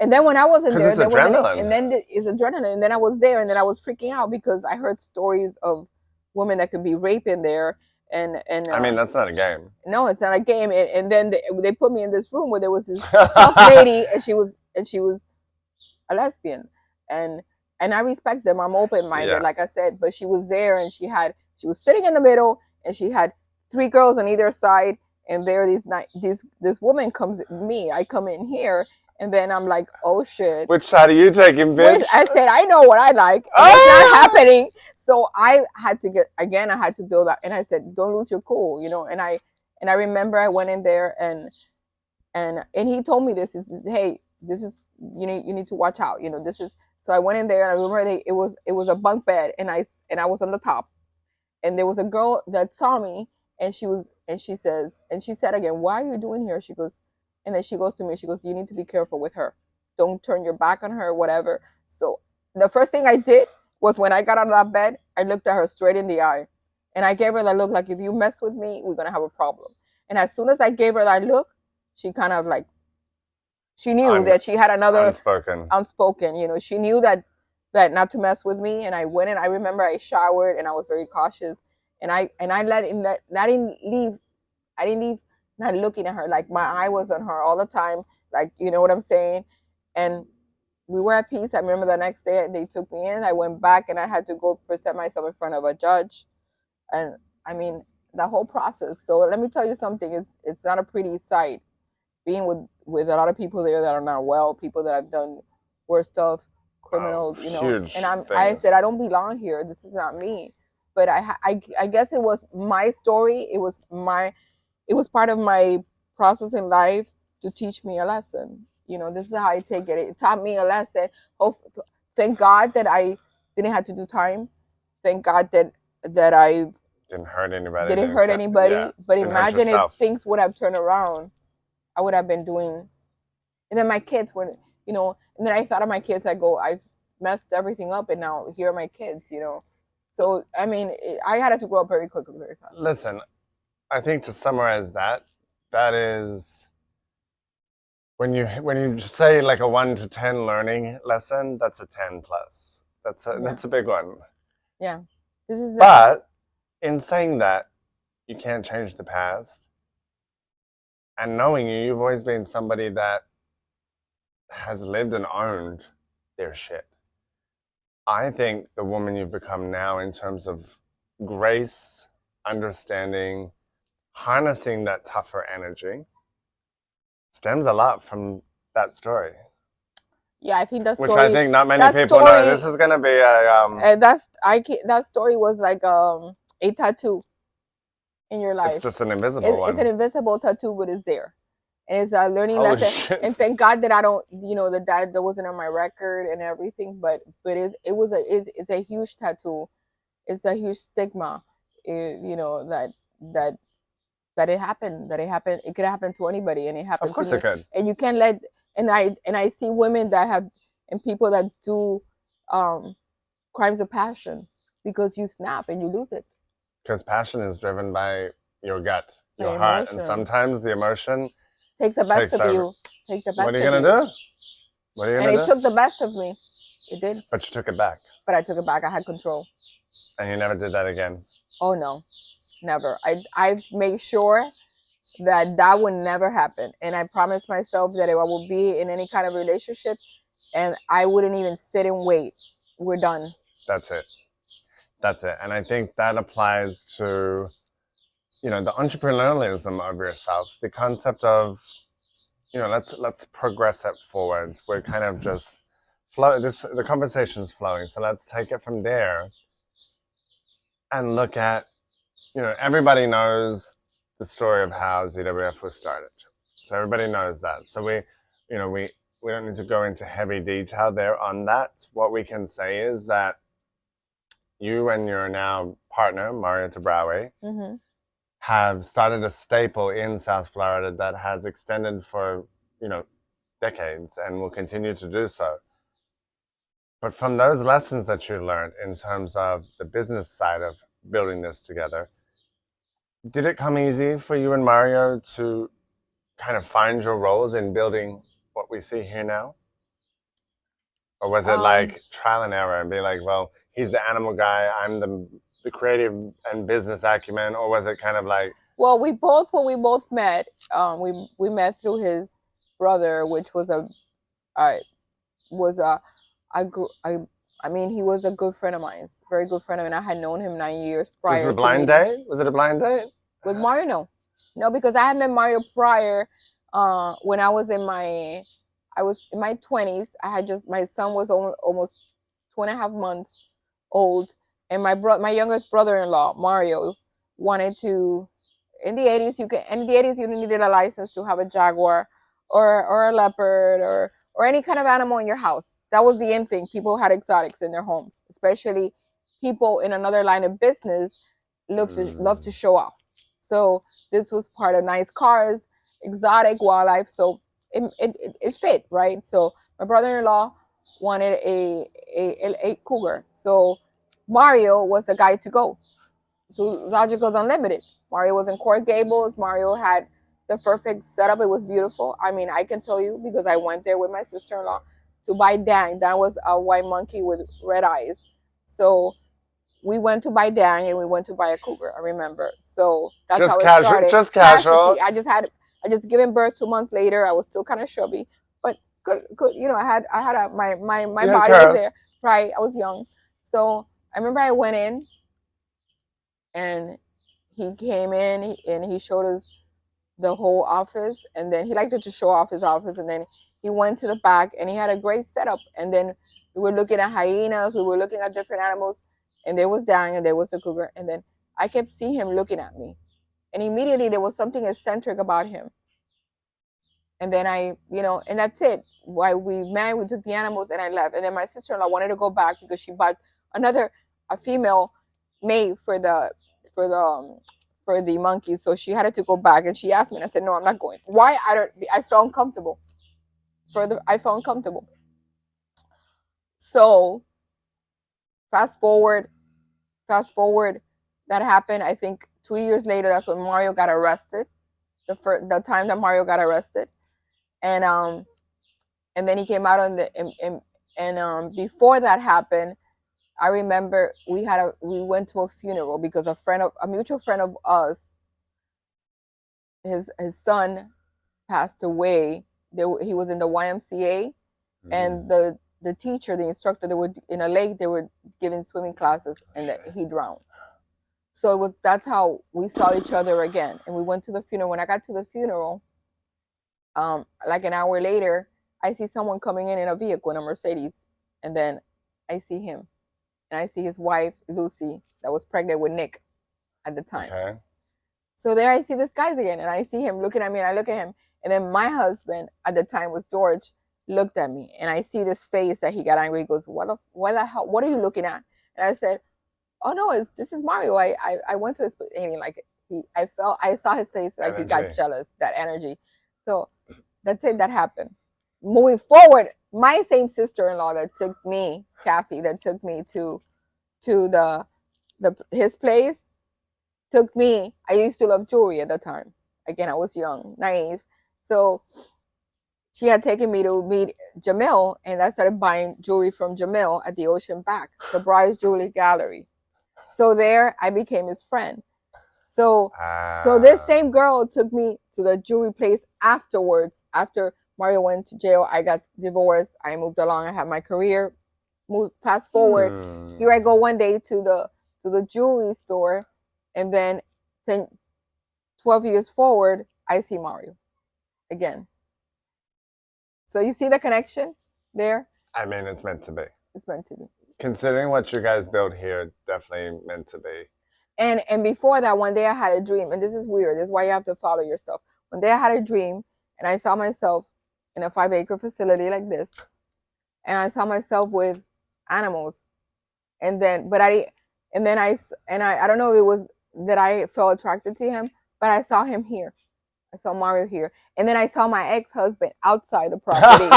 And then when I was in there, it's adrenaline. It's adrenaline. And then I was there, and then I was freaking out because I heard stories of women that could be raped in there. And I mean, that's not a game. No, it's not a game. And then they put me in this room where there was this tough lady, and she was a lesbian, and I respect them. I'm open-minded, like I said. But she was there, and she was sitting in the middle, and she had 3 girls on either side. And there, this woman comes me. I come in here, and then I'm like, oh shit. Which side are you taking, bitch? I said, I know what I like. It's not happening. So I had to build up, and I said, don't lose your cool, And I remember I went in there, and he told me this. He says, hey, this is you need to watch out. This is. So I went in there, and I remember it was a bunk bed, and I was on the top, and there was a girl that saw me. And she said again, why are you doing here? She goes, and then she goes to me, she goes, you need to be careful with her. Don't turn your back on her, whatever. So the first thing I did was when I got out of that bed, I looked at her straight in the eye. And I gave her that look like, if you mess with me, we're going to have a problem. And as soon as I gave her that look, she kind of like, she knew that she had another unspoken, she knew that not to mess with me. And I went in, I remember I showered and I was very cautious. And I didn't leave not looking at her. Like my eye was on her all the time. Like, you know what I'm saying? And we were at peace. I remember the next day they took me in. I went back and I had to go present myself in front of a judge. And I mean, the whole process. So let me tell you something. It's not a pretty sight being with a lot of people there that are not well, people that have done worse stuff, criminals, you know. Huge And I things. said, I don't belong here. This is not me. But I guess it was my story. It was part of my process in life to teach me a lesson. You know, this is how I take it. It taught me a lesson. Hope, thank God that I didn't have to do time. Thank God that I Didn't hurt anybody. didn't hurt anybody. Yeah, but didn't hurt imagine if yourself. things would have turned around. I would have been doing. And then my kids were, you know, and then I thought of my kids. I go, I've messed everything up, and now here are my kids, you know. So I mean, I had to grow up very quickly, very fast. Listen, I think to summarize that, that is when you say like a 1 to 10 learning lesson, that's a 10 plus. That's a big one. Yeah, this is. But in saying that, you can't change the past. And knowing you, you've always been somebody that has lived and owned their shit. I think the woman you've become now in terms of grace, understanding, harnessing that tougher energy stems a lot from that story. Yeah, I think that story. Which I think not many people know. This is gonna be a. That story was like a tattoo in your life. It's just an invisible one. It's an invisible tattoo, but it's there. And it's a learning Holy lesson. Shit. And thank God that I don't, you know, that wasn't on my record and everything. But it's a huge tattoo. It's a huge stigma. You know that it happened. It could happen to anybody, and it happened. Of course to me. It could. And you can't let. And I see women that have and people that do crimes of passion because you snap and you lose it. Because passion is driven by your gut, your heart, and sometimes the emotion takes the best of you. Takes the best. What are you gonna do? What are you gonna do? And it took the best of me. It did. But you took it back. But I took it back. I had control. And you never did that again. Oh no, never. I made sure that would never happen, and I promised myself that if I would be in any kind of relationship, and I wouldn't even sit and wait. We're done. That's it. That's it. And I think that applies to, you know, the entrepreneurialism of yourself, the concept of, you know, let's progress it forward. We're kind of just the conversation's flowing, so let's take it from there and look at, you know, everybody knows the story of how ZWF was started. So everybody knows that. So we don't need to go into heavy detail there on that. What we can say is that you and your now partner, Maria Tabraue, have started a staple in South Florida that has extended for, you know, decades and will continue to do so. But from those lessons that you learned in terms of the business side of building this together, did it come easy for you and Mario to kind of find your roles in building what we see here now? Or was it like trial and error and be like, well, he's the animal guy, I'm the creative and business acumen, or was it kind of like? Well, when we both met, we met through his brother, which was I mean, he was a good friend of mine, very good friend of mine. I had known him 9 years prior. Was it a blind date? Was it a blind date? With Mario, no, because I had met Mario prior, when I was in my 20s. My son was almost 2.5 months old, and my youngest brother-in-law Mario wanted to. In the 80s, you needed a license to have a jaguar, or a leopard, or any kind of animal in your house. That was the end thing. People had exotics in their homes, especially people in another line of business love to show off. So this was part of nice cars, exotic wildlife. So it fit, right? So my brother-in-law wanted a cougar. So Mario was the guy to go. So Logical's Unlimited. Mario was in Coral Gables. Mario had the perfect setup. It was beautiful. I mean, I can tell you because I went there with my sister-in-law to buy Dan. Dan was a white monkey with red eyes. So we went to buy Dang and we went to buy a cougar. I remember. So that's Just how it casual, started. just casual. Casualty. I just given birth 2 months later. I was still kind of chubby, but good. You know, I had my You had body was there. curves. Right. I was young. So I remember I went in and he came in and he showed us the whole office, and then he liked to just show off his office, and then he went to the back and he had a great setup, and then we were looking at hyenas, we were looking at different animals, and there was Dang and there was the cougar, and then I kept seeing him looking at me, and immediately there was something eccentric about him, and then and that's it. Why we met, we took the animals and I left, and then my sister-in-law wanted to go back because she bought a female mate for the for the monkeys, so she had to go back, and she asked me, and I said, no, I'm not going. Why? I felt uncomfortable. I felt uncomfortable. So fast forward, that happened. I think 2 years later, that's when Mario got arrested. The time that Mario got arrested, and then he came out on the and before that happened, I remember we went to a funeral because a mutual friend of us, his son passed away. He was in the YMCA, and the teacher, the instructor, they were in a lake. They were giving swimming classes, and he drowned. So that's how we saw each other again, and we went to the funeral. When I got to the funeral, like an hour later, I see someone coming in a vehicle, in a Mercedes, and then I see him, and I see his wife Lucy, that was pregnant with Nick at the time. Okay. So there I see this guy again, and I see him looking at me, and I look at him, and then my husband at the time was George, looked at me, and I see this face that he got angry. He goes, what the hell? What are you looking at? And I said, oh no, this is Mario. I went to his, and like I saw his face, like he got jealous, that energy. So that's it. That happened. Moving forward, my same sister-in-law that took me, Kathy, that took me to his place, took me. I used to love jewelry at the time. Again, I was young, naive. So she had taken me to meet Jamil, and I started buying jewelry from Jamil at the Ocean Back, the Bryce Jewelry Gallery. So there I became his friend. So this same girl took me to the jewelry place afterwards. After Mario went to jail, I got divorced. I moved along. I had my career. Fast forward, here I go one day to the jewelry store, and then 12 years forward, I see Mario again. So you see the connection there? I mean, it's meant to be. It's meant to be. Considering what you guys built here, definitely meant to be. And before that, one day I had a dream, and this is weird. This is why you have to follow your stuff. One day I had a dream, and I saw myself in a 5-acre facility like this, and I saw myself with animals, and then I don't know if it was that I felt attracted to him, but I saw him here. I saw Mario here, and then I saw my ex-husband outside the property,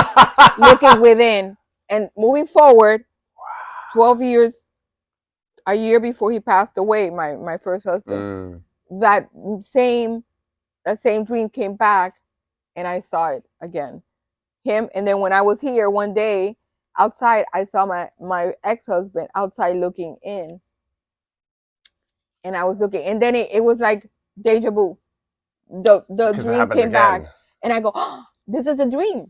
looking within. And moving forward, 12 years. A year before he passed away, my first husband, that same dream came back, and I saw it again, him. And then when I was here one day outside, I saw my ex-husband outside looking in, and I was looking, and then it was like deja vu. The dream came back, and I go, oh, this is a dream.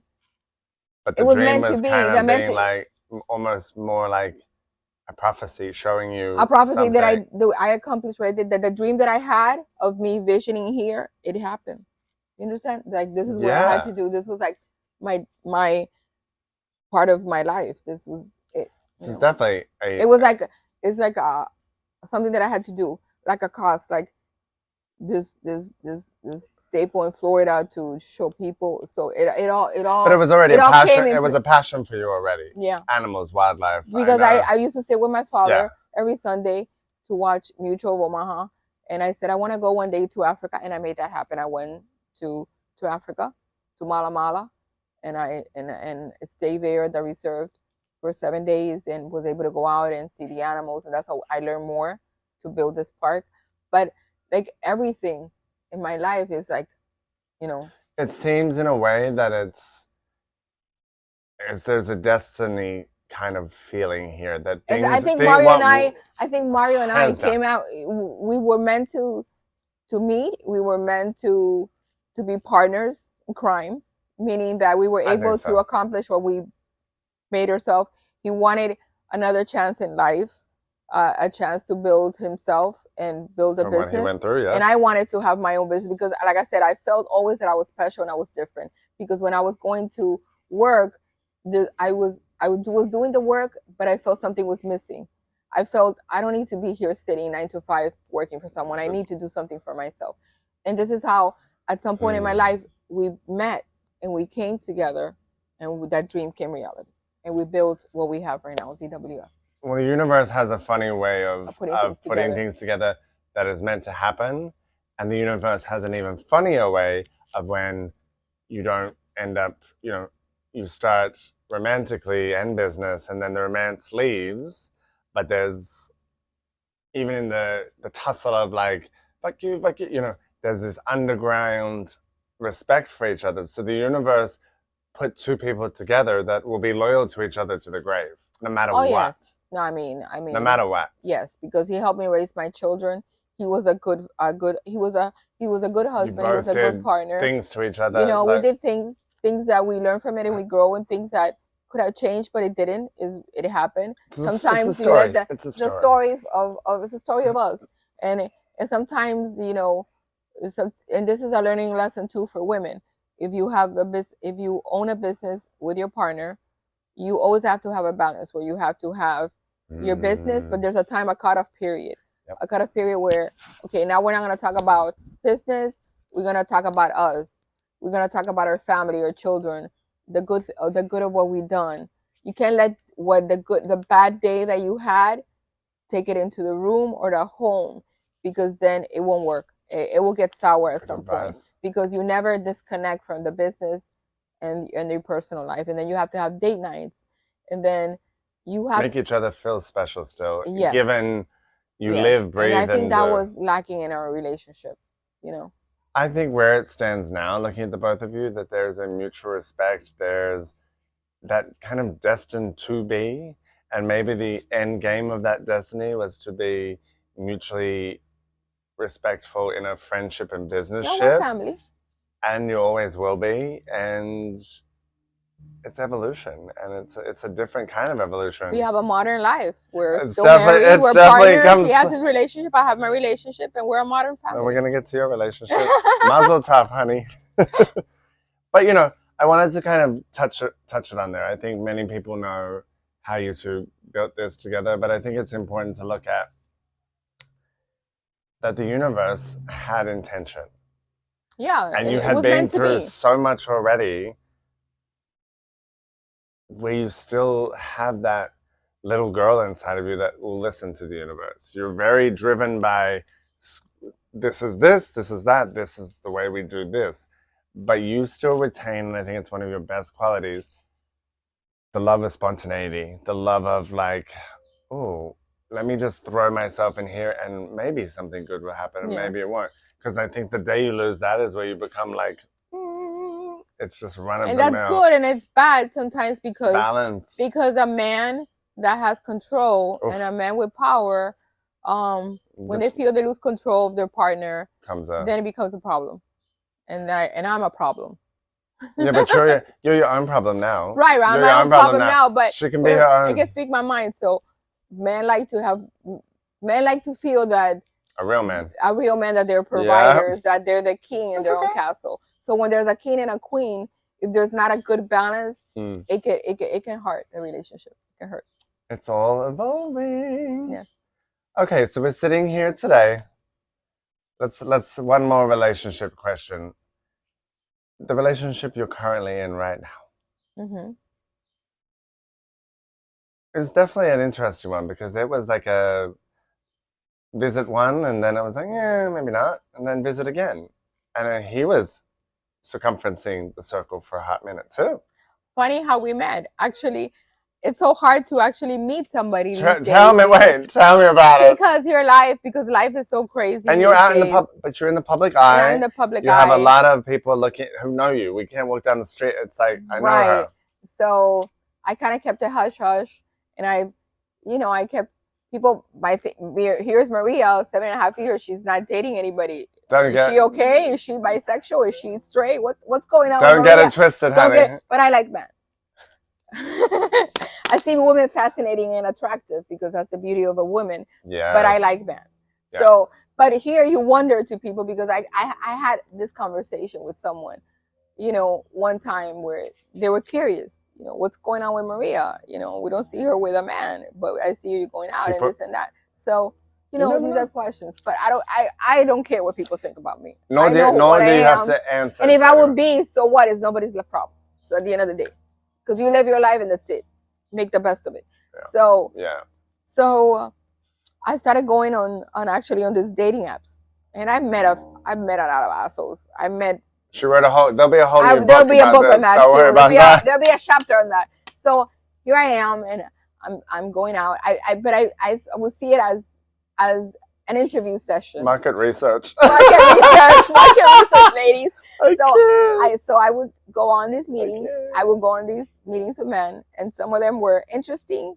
But the dream was kind of being like almost more like a prophecy, showing you a prophecy something. That I accomplished what I did. That the dream that I had of me visioning here, it happened. You understand? Like, this is what I had to do. This was like my part of my life. This was it. It's definitely it's like something that I had to do, like a cost, like this staple in Florida to show people. So it all. But it was already a passion. It was a passion for you already. Yeah. Animals, wildlife. Because I used to sit with my father every Sunday to watch Mutual of Omaha, and I said I want to go one day to Africa, and I made that happen. I went to Africa, to Mala Mala, and I stayed there at the reserve for 7 days, and was able to go out and see the animals, and that's how I learned more to build this park. But like everything in my life is like, it seems in a way that there's a destiny kind of feeling here that I think Mario and I came out. We were meant to meet. We were meant to be partners in crime, meaning that we were able to accomplish what we made ourselves. He wanted another chance in life, a chance to build himself and build a business. He went through, yes. And I wanted to have my own business because, like I said, I felt always that I was special and I was different. Because when I was going to work, I was doing the work, but I felt something was missing. I felt I don't need to be here sitting 9 to 5 working for someone. I need to do something for myself. And this is how, at some point in my life, we met and we came together, and that dream came reality. And we built what we have right now, ZWF. Well, the universe has a funny way of putting things together that is meant to happen. And the universe has an even funnier way of when you don't end up, you start romantically and business, and then the romance leaves. But there's, even in the tussle of like, fuck you, there's this underground respect for each other. So the universe put two people together that will be loyal to each other to the grave, no matter what. Yes. No, I mean, no matter what. Yes, because he helped me raise my children. He was a good husband. He was a good partner. Things to each other. We did things that we learned from it, and we grow, and things that could have changed, but it didn't. It happened. Sometimes it's a story. It's a story of us, and sometimes and this is a learning lesson too for women. If you own a business with your partner, you always have to have a balance where you have to have your business, but there's a cutoff period. Yep. A cutoff period where, okay, now we're not going to talk about business. We're going to talk about us. We're going to talk about our family, our children, the good of what we've done. You can't let the bad day that you had, take it into the room or the home, because then it won't work. It will get sour at some point, because you never disconnect from the business and your personal life. And then you have to have date nights, and then you have make each other feel special still. Yes. Given you live, breathe, and I think that was lacking in our relationship. I think where it stands now, looking at the both of you, that there's a mutual respect. There's that kind of destined to be, and maybe the end game of that destiny was to be mutually respectful in a friendship and business ship. Family. And you always will be, and it's evolution, and it's a different kind of evolution. We have a modern life. We're still married. We're partners. He has his relationship. I have my relationship, and we're a modern family. And we're gonna get to your relationship. Mazel tov, honey. But I wanted to kind of touch it on there. I think many people know how you two built this together, but I think it's important to look at that the universe had intention. Yeah, and you had been through so much already, where you still have that little girl inside of you that will listen to the universe. You're very driven by, this is this is that, this is the way we do this. But you still retain, and I think it's one of your best qualities, the love of spontaneity, the love of like, oh, let me just throw myself in here and maybe something good will happen, and maybe it won't. Because I think the day you lose that is where you become like, it's just run of the mill. And that's good, and it's bad sometimes because balance. Because a man that has control and a man with power, when they feel they lose control of their partner, then it becomes a problem, and I'm a problem. Yeah, but you're your own problem now. Right, I'm my own problem now, but she can be her own. I can speak my mind. So men like to feel that a real man that they're providers, that they're the king in their own castle. So when there's a king and a queen, if there's not a good balance, it can hurt the relationship. It can hurt. It's all evolving. Yes. Okay, so we're sitting here today. Let's one more relationship question. The relationship you're currently in right now. It's definitely an interesting one, because it was like a visit one, and then I was like, yeah, maybe not, and then visit again. And then he was circumferencing the circle for a hot minute too. Funny how we met. Actually, it's so hard to actually meet somebody these days. Tell me about it. Because life is so crazy. And you're out in the but you're in the public eye. You're in the public eye. You have a lot of people who know you. We can't walk down the street. It's like, I know her. So I kind of kept it hush hush, and I kept people. Here's Maria, 7.5 years. She's not dating anybody. Is she okay? Is she bisexual? Is she straight? What's going on? Don't get it twisted, honey. But I like men. I see women fascinating and attractive because that's the beauty of a woman. Yeah. But I like men. Yeah. So, but here you wonder to people, because I had this conversation with someone, one time where they were curious, what's going on with Maria? We don't see her with a man, but I see you going out and this and that. So, these are questions, but I don't care what people think about me. Nor do you have to answer. And if I would be, so what? It's nobody's problem. So at the end of the day, because you live your life and that's it. Make the best of it. Yeah. So I started going on these dating apps, and I met a lot of assholes. She wrote there'll be a whole new book. There'll be a book on that too. There'll be a chapter on that. So here I am, and I'm going out. I would see it as an interview session. Market research, ladies. So I would go on these meetings. I would go on these meetings with men, and some of them were interesting.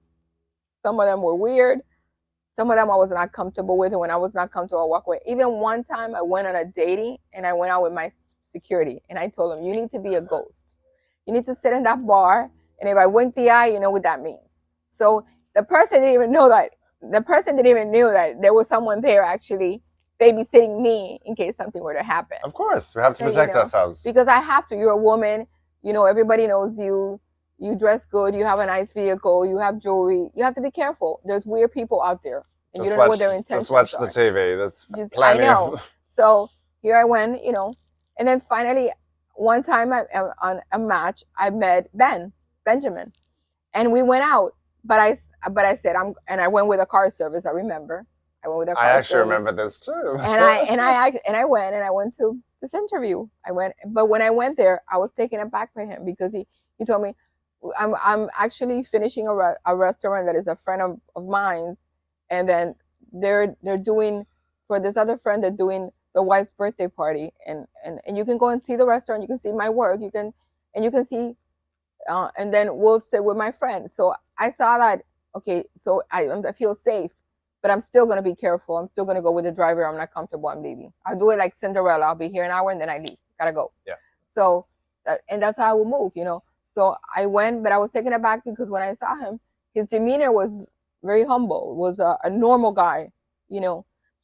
Some of them were weird. Some of them I was not comfortable with, and when I was not comfortable, I walk away. Even one time I went on a dating, and I went out with my security, and I told him, you need to be a ghost. You need to sit in that bar, and if I wink the eye, you know what that means. So the person didn't even know that. The person didn't even know that there was someone there actually babysitting me in case something were to happen. Of course, we have to protect ourselves. Because I have to. You're a woman. Everybody knows you. You dress good. You have a nice vehicle. You have jewelry. You have to be careful. There's weird people out there, and you don't know what their intentions are. Just watch the TV. That's plenty. I know. So here I went, and then finally, one time on a match, I met Benjamin, and we went out. But I said I went with a car service. I remember. I went with a car service. I actually remember this too. and I went to this interview. But when I went there, I was taken aback by him, because he told me, I'm actually finishing a restaurant that is a friend of mine's, and then they're doing, for this other friend, they're doing the wife's birthday party, and you can go and see the restaurant. You can see my work. You can see. And then we'll sit with my friend. So I saw that, okay, so I feel safe, but I'm still going to be careful. I'm still going to go with the driver. I'm not comfortable. I'm leaving. I'll do it like Cinderella. I'll be here an hour and then I leave. Gotta go. Yeah. So, and that's how I will move, So I went, but I was taken aback because when I saw him, his demeanor was very humble, was a normal guy,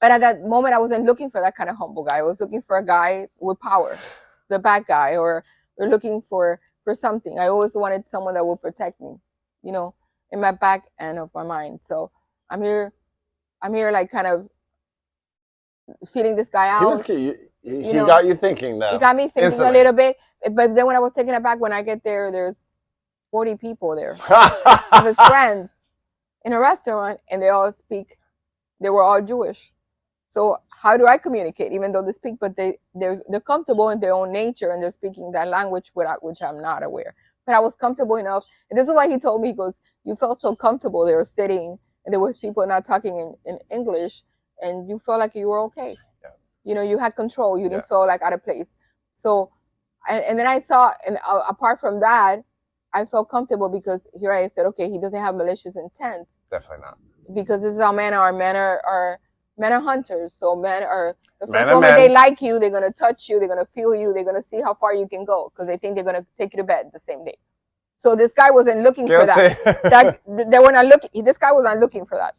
But at that moment, I wasn't looking for that kind of humble guy. I was looking for a guy with power, the bad guy, or looking for something. I always wanted someone that would protect me, in my back end of my mind. So I'm here like kind of feeling this guy out. He got you thinking now. He got me thinking instantly. A little bit. But then when I was taken aback, when I get there, there's 40 people there of his friends in a restaurant, and they were all Jewish. So how do I communicate? Even though they speak, but they're comfortable in their own nature, and they're speaking that language which I'm not aware. But I was comfortable enough, and this is why he told me, he goes, you felt so comfortable. They were sitting, and there was people not talking in English, and you felt like you were okay. Yeah. You had control. You didn't feel like out of place. So, and then I saw, and apart from that, I felt comfortable because here I said, okay, he doesn't have malicious intent. Definitely not. Because this is how men are. Men are hunters. So men are, the first moment they like you, they're going to touch you, they're going to feel you, they're going to see how far you can go, because they think they're going to take you to bed the same day. So this guy wasn't looking for that. They were not looking. This guy was not looking for that.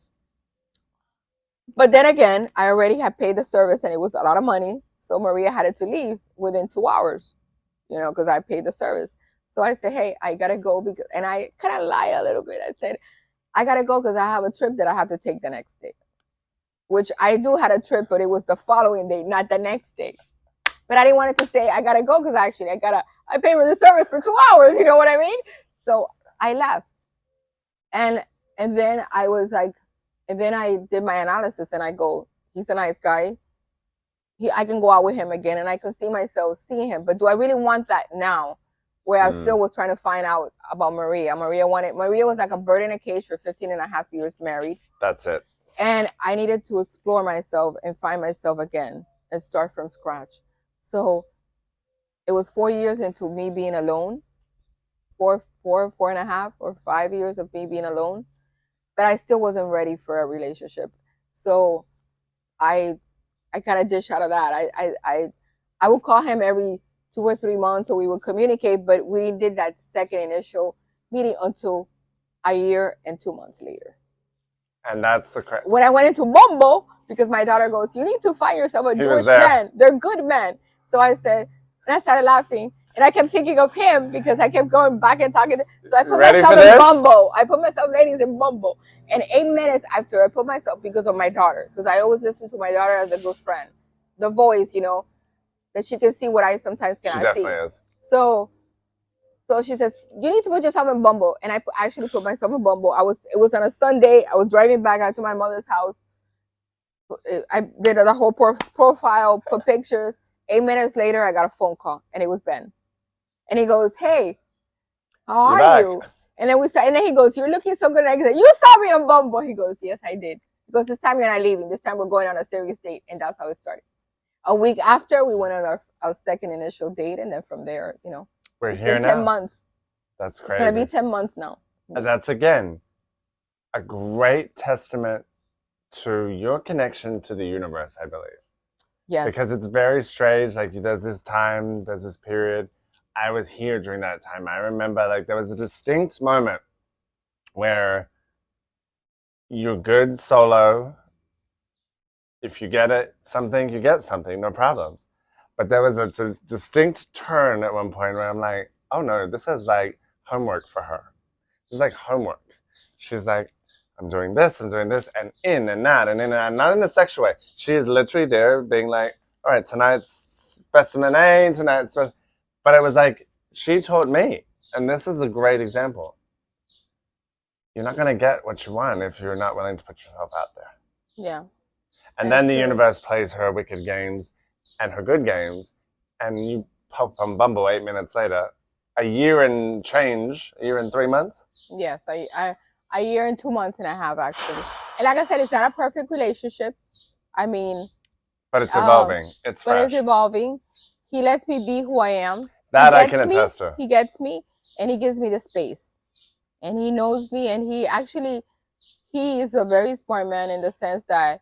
But then again, I already had paid the service, and it was a lot of money. So Maria had to leave within 2 hours, because I paid the service. So I said, hey, I got to go, and I kind of lie a little bit. I said, I got to go because I have a trip that I have to take the next day. Which I do had a trip, but it was the following day, not the next day. But I didn't want it to say I gotta go, because actually I paid for the service for 2 hours, you know what I mean? So I left. And then I was like, and then I did my analysis, and I go, he's a nice guy. I can go out with him again, and I can see myself seeing him. But do I really want that now? Where I still was trying to find out about Maria. Maria was like a bird in a cage for 15.5 years married. That's it. And I needed to explore myself and find myself again and start from scratch. So it was 4 years into me being alone. 4 and a half or 5 years of me being alone, but I still wasn't ready for a relationship. So I kind of dish out of that. I would call him every 2 or 3 months, so we would communicate, but we did that second initial meeting until a year and 2 months later. And that's the when I went into Bumble, because my daughter goes, you need to find yourself a Jewish man. They're good men. So I said, and I started laughing. And I kept thinking of him because I kept going back and talking. So I put myself in Bumble. I put myself, ladies, in Bumble. And 8 minutes after I put myself, because of my daughter, because I always listen to my daughter as a good friend. The voice, you know, that she can see what I sometimes cannot see. She definitely is. So she says, you need to put yourself in Bumble. And I actually put myself in Bumble. It was on a Sunday. I was driving back out to my mother's house. I did the whole profile, put pictures. 8 minutes later, I got a phone call, and it was Ben. And he goes, hey, how are you? And then and then he goes, you're looking so good. And I said, you saw me on Bumble. He goes, yes, I did. He goes, this time you're not leaving. This time we're going on a serious date. And that's how it started. A week after, we went on our second initial date. And then from there, you know, we're it's here been now. 10 months. That's crazy. It's going to be 10 months now. And that's, again, a great testament to your connection to the universe, I believe. Yes. Because it's very strange. Like, there's this time, there's this period. I was here during that time. I remember, like, there was a distinct moment where you're good solo. If you get something, you get something, no problems. But there was a distinct turn at one point where I'm like, oh no, this is like homework for her. It's like homework. She's like, I'm doing this, and in and that, and in and out. Not in a sexual way. She is literally there being like, all right, tonight's specimen A, tonight's... But it was like, she told me, and this is a great example. You're not going to get what you want if you're not willing to put yourself out there. Yeah. And then the universe plays her wicked games and her good games, and you pop on Bumble 8 minutes later. A year and change, a year and 3 months? Yes, a year and 2 months and a half, actually. And like I said, it's not a perfect relationship. I mean... But it's evolving. It's fresh. But it's evolving. He lets me be who I am. That I can attest to. He gets me, and he gives me the space. And he knows me, and he is a very smart man in the sense that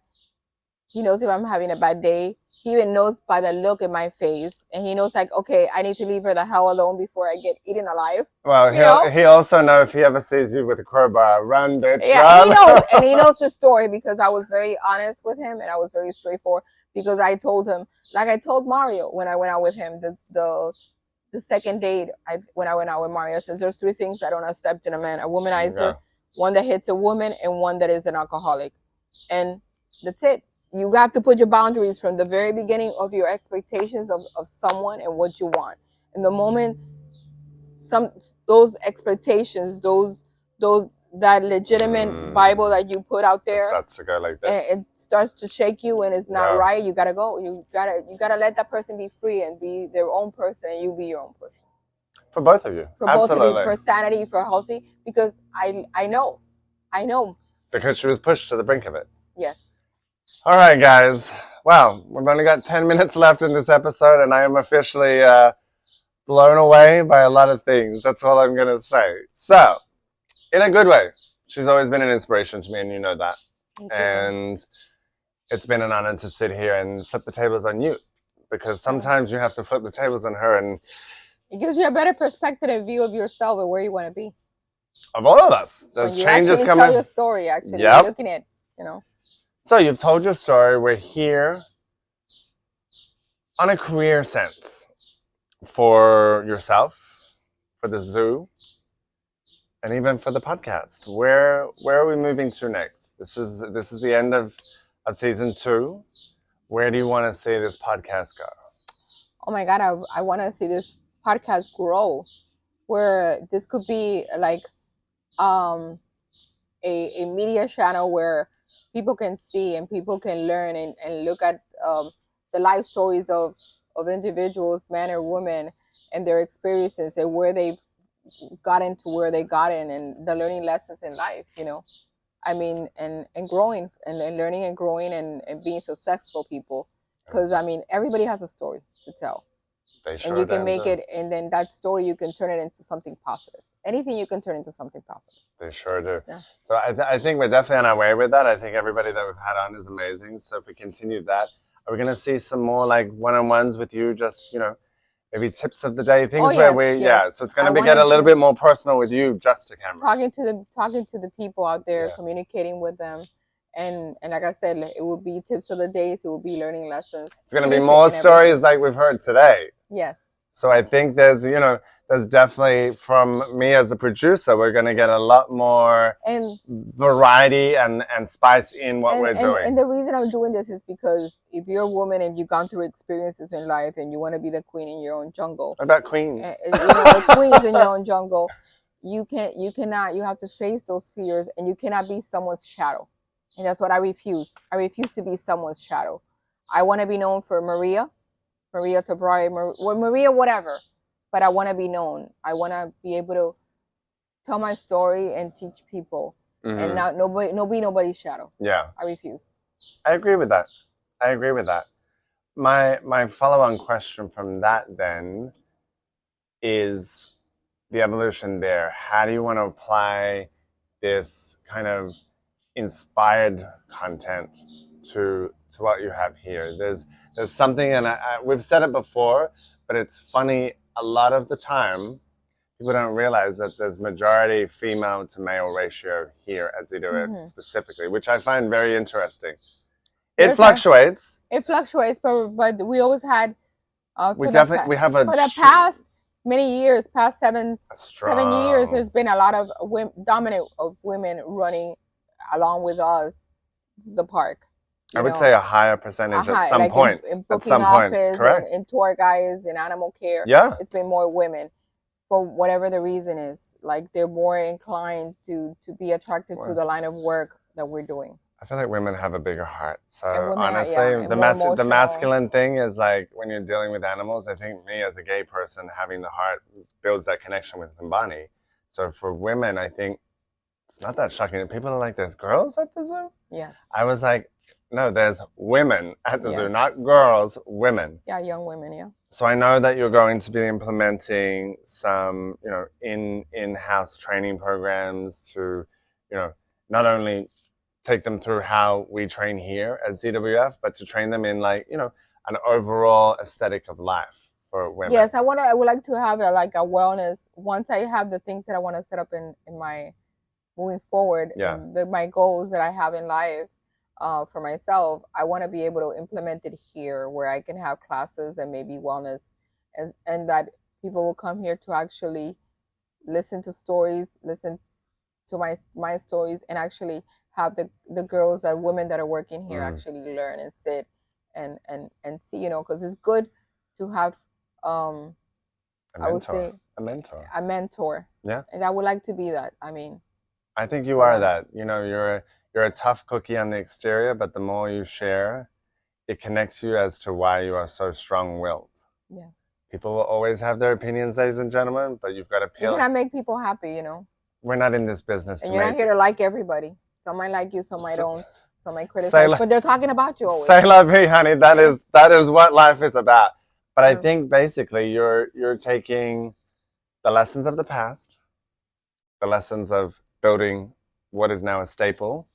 he knows if I'm having a bad day. He even knows by the look in my face. And he knows, like, okay, I need to leave her the hell alone before I get eaten alive. Well, he also knows if he ever sees you with a crowbar, run, bitch, yeah, run. He knows. And he knows the story because I was very honest with him, and I was very straightforward. Because I told him, like I told Mario when I went out with him, the second date, when I went out with Mario, says there's 3 things I don't accept in a man: a womanizer, one that hits a woman, and one that is an alcoholic. And that's it. You have to put your boundaries from the very beginning of your expectations of someone and what you want. And the moment those expectations, that legitimate Bible that you put out there, it starts to go like this. It starts to shake you, and it's not right. You gotta go. You gotta let that person be free and be their own person, and you be your own person. For both of you, absolutely. Both of you, for sanity, for healthy. Because I know. Because she was pushed to the brink of it. Yes. All right, guys. Well, we've only got 10 minutes left in this episode, and I am officially blown away by a lot of things. That's all I'm gonna say. So, in a good way, she's always been an inspiration to me, and you know that. And it's been an honor to sit here and flip the tables on you, because sometimes you have to flip the tables on her, and it gives you a better perspective and view of yourself and where you want to be. Of all of us, there's changes coming. Tell your story. Actually, you're looking at, So you've told your story. We're here on a career sense for yourself, for the zoo, and even for the podcast. Where are we moving to next? This is the end of season 2. Where do you want to see this podcast go? Oh my God, I want to see this podcast grow, where this could be like a media channel where people can see and people can learn and look at the life stories of individuals, men or women, and their experiences and where they've gotten to where they got in, and the learning lessons in life, I mean, and growing and learning and growing and being successful people. Because, I mean, everybody has a story to tell. They sure and you can damn make do. it, and then that story you can turn it into something positive. Anything you can turn into something positive. They sure do. Yeah. So I think we're definitely on our way with that. I think everybody that we've had on is amazing. So if we continue that, are we going to see some more like one-on-ones with you? Just, you know, maybe tips of the day, things where yes, we, yes. yeah. So it's going I to get a wanted little to bit more personal with you, just to camera. talking to the people out there, Yeah. communicating with them, and like I said, it will be tips of the days. It will be learning lessons. It's going to be anything more and stories everything. like we've heard today. Yes. So I think there's, you know, there's definitely, from me as a producer, we're going to get a lot more And variety and spice in what we're doing. And the reason I'm doing this is because if you're a woman and you've gone through experiences in life and you want to be the queen in your own jungle, What about queens? you know, queens in your own jungle, you have to face those fears, and you cannot be someone's shadow. And that's what I refuse. I refuse to be someone's shadow. I want to be known for Maria Tabraue, Maria whatever, but I want to be known. I want to be able to tell my story and teach people, and not nobody's shadow. Yeah, I refuse. I agree with that. I agree with that. My follow-on question from that then is the evolution there. How do you want to apply this kind of inspired content to what you have here? There's something, and we've said it before, but it's funny, a lot of the time people don't realize that there's majority female to male ratio here at ZWF specifically, which I find very interesting. It fluctuates. It fluctuates, but we always had We have a for the past many years, past 7 years, there's been a lot of dominant of women running along with us the park. I would say a higher percentage at some points. In booking office, correct. In tour guides, in animal care. Yeah. It's been more women for whatever the reason is. Like they're more inclined to be attracted to the line of work that we're doing. I feel like women have a bigger heart. So honestly, the masculine thing is like when you're dealing with animals, I think me as a gay person having the heart builds that connection with Mbani. So for women, I think it's not that shocking. People are like, there's girls at the zoo? Yes. I was like, no, there's women at the zoo, not girls, women. Yeah, young women, yeah. So I know that you're going to be implementing some, you know, in-house training programs to, you know, not only take them through how we train here at ZWF, but to train them in like, you know, an overall aesthetic of life for women. Yes, I would like to have a wellness, once I have the things that I want to set up in my moving forward, my goals that I have in life for myself, I want to be able to implement it here where I can have classes and maybe wellness, and that people will come here to actually listen to stories, listen to my stories, and actually have the girls and women that are working here actually learn and sit and see, you know, because it's good to have I would say a mentor. A mentor. Yeah. And I would like to be that. I mean, I think you are that. You know, you're a tough cookie on the exterior, but the more you share, it connects you as to why you are so strong-willed. Yes. People will always have their opinions, ladies and gentlemen, but you've got to peel. You cannot make people happy, you know. We're not in this business and you're not here to like everybody. Some might like you, some might don't. Some might criticize, but they're talking about you always. Say la vie, honey. That is what life is about. But I think basically you're taking the lessons of the past, the lessons of building what is now a staple,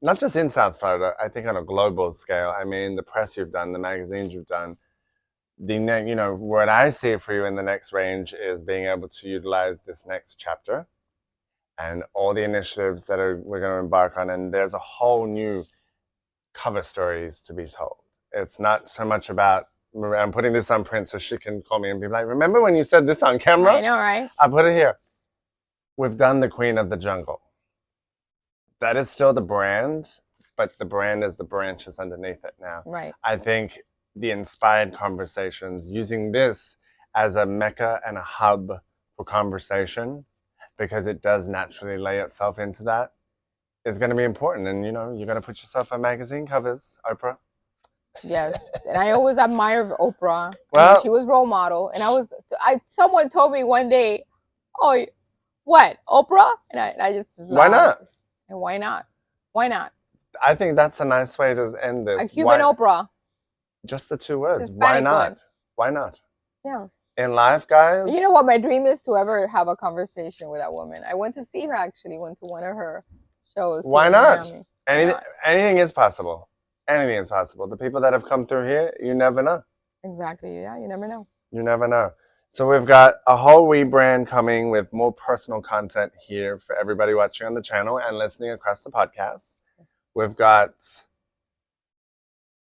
not just in South Florida, I think on a global scale. I mean, the press you've done, the magazines you've done, you know, what I see for you in the next range is being able to utilize this next chapter and all the initiatives that we're going to embark on. And there's a whole new cover stories to be told. It's not so much about, I'm putting this on print so she can call me and be like, remember when you said this on camera? I know, right? I put it here. We've done the Queen of the Jungle. That is still the brand, but the brand is the branches underneath it now. Right. I think the inspired conversations, using this as a mecca and a hub for conversation, because it does naturally lay itself into that, is going to be important. And, you know, you're going to put yourself on magazine covers, Oprah. Yes. And I always admire Oprah. Well, she was role model. And someone told me one day, oh, what, Oprah? And I just laughed. Why not? And why not? Why not? I think that's a nice way to end this. A Cuban Oprah. Just the two words. Why not? One. Why not? Yeah. in life, guys. You know what? My dream is to ever have a conversation with that woman. I went to see her actually. Went to one of her shows. Why here in not? Miami. Anything is possible. Anything is possible. The people that have come through here, you never know. Exactly. Yeah. You never know. You never know. So we've got a whole rebrand coming with more personal content here for everybody watching on the channel and listening across the podcast. We've got,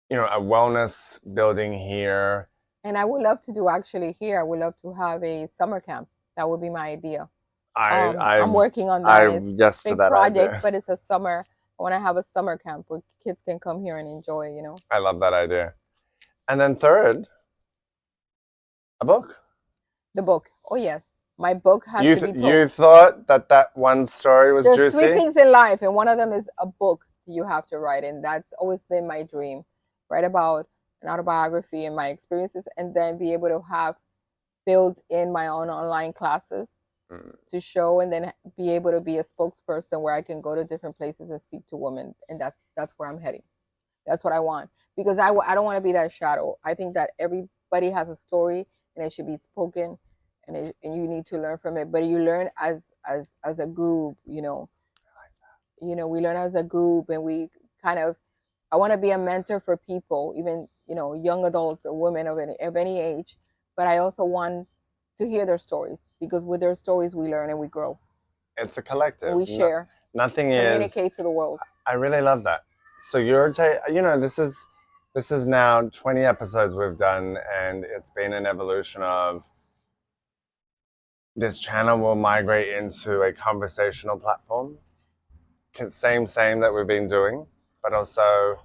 a wellness building here. And I would love to do actually here. I would love to have a summer camp. That would be my idea. I'm working on that. It's yes a big project, but it's a summer. I want to have a summer camp where kids can come here and enjoy. I love that idea. And then third, a book. The book. Oh yes, my book has to be told. You thought that one story was juicy? There's 3 things in life, and one of them is a book you have to write, and that's always been my dream. Write about an autobiography and my experiences, and then be able to have built in my own online classes to show, and then be able to be a spokesperson where I can go to different places and speak to women, and that's where I'm heading. That's what I want, because I don't want to be that shadow. I think that everybody has a story and it should be spoken, and you need to learn from it. But you learn as a group, we learn as a group, and we kind of. I want to be a mentor for people, even young adults or women of any age. But I also want to hear their stories, because with their stories we learn and we grow. It's a collective. And we share. Nothing communicate to the world. I really love that. So this is now 20 episodes we've done, and it's been an evolution of this channel will migrate into a conversational platform. Same that we've been doing, but also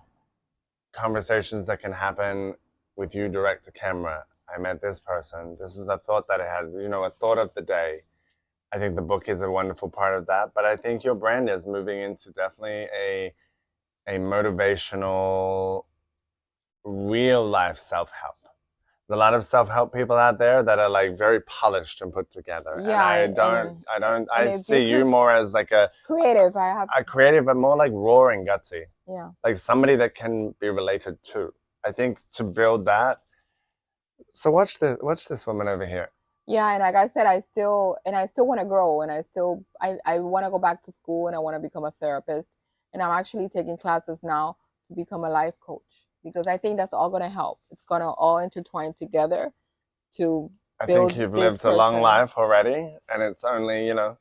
conversations that can happen with you direct to camera. I met this person. This is a thought that I had, a thought of the day. I think the book is a wonderful part of that, but I think your brand is moving into definitely a motivational, real life self-help. There's a lot of self-help people out there that are like very polished and put together. Yeah, and I see you more as like a creative. A creative, but more like raw and gutsy. Yeah. Like somebody that can be related to. I think to build that. So watch this woman over here. Yeah, and like I said, I still want to grow, and I want to go back to school, and I want to become a therapist, and I'm actually taking classes now to become a life coach, because I think that's all going to help. It's going to all intertwine together to build. I think you've lived a long life already, and it's only, you're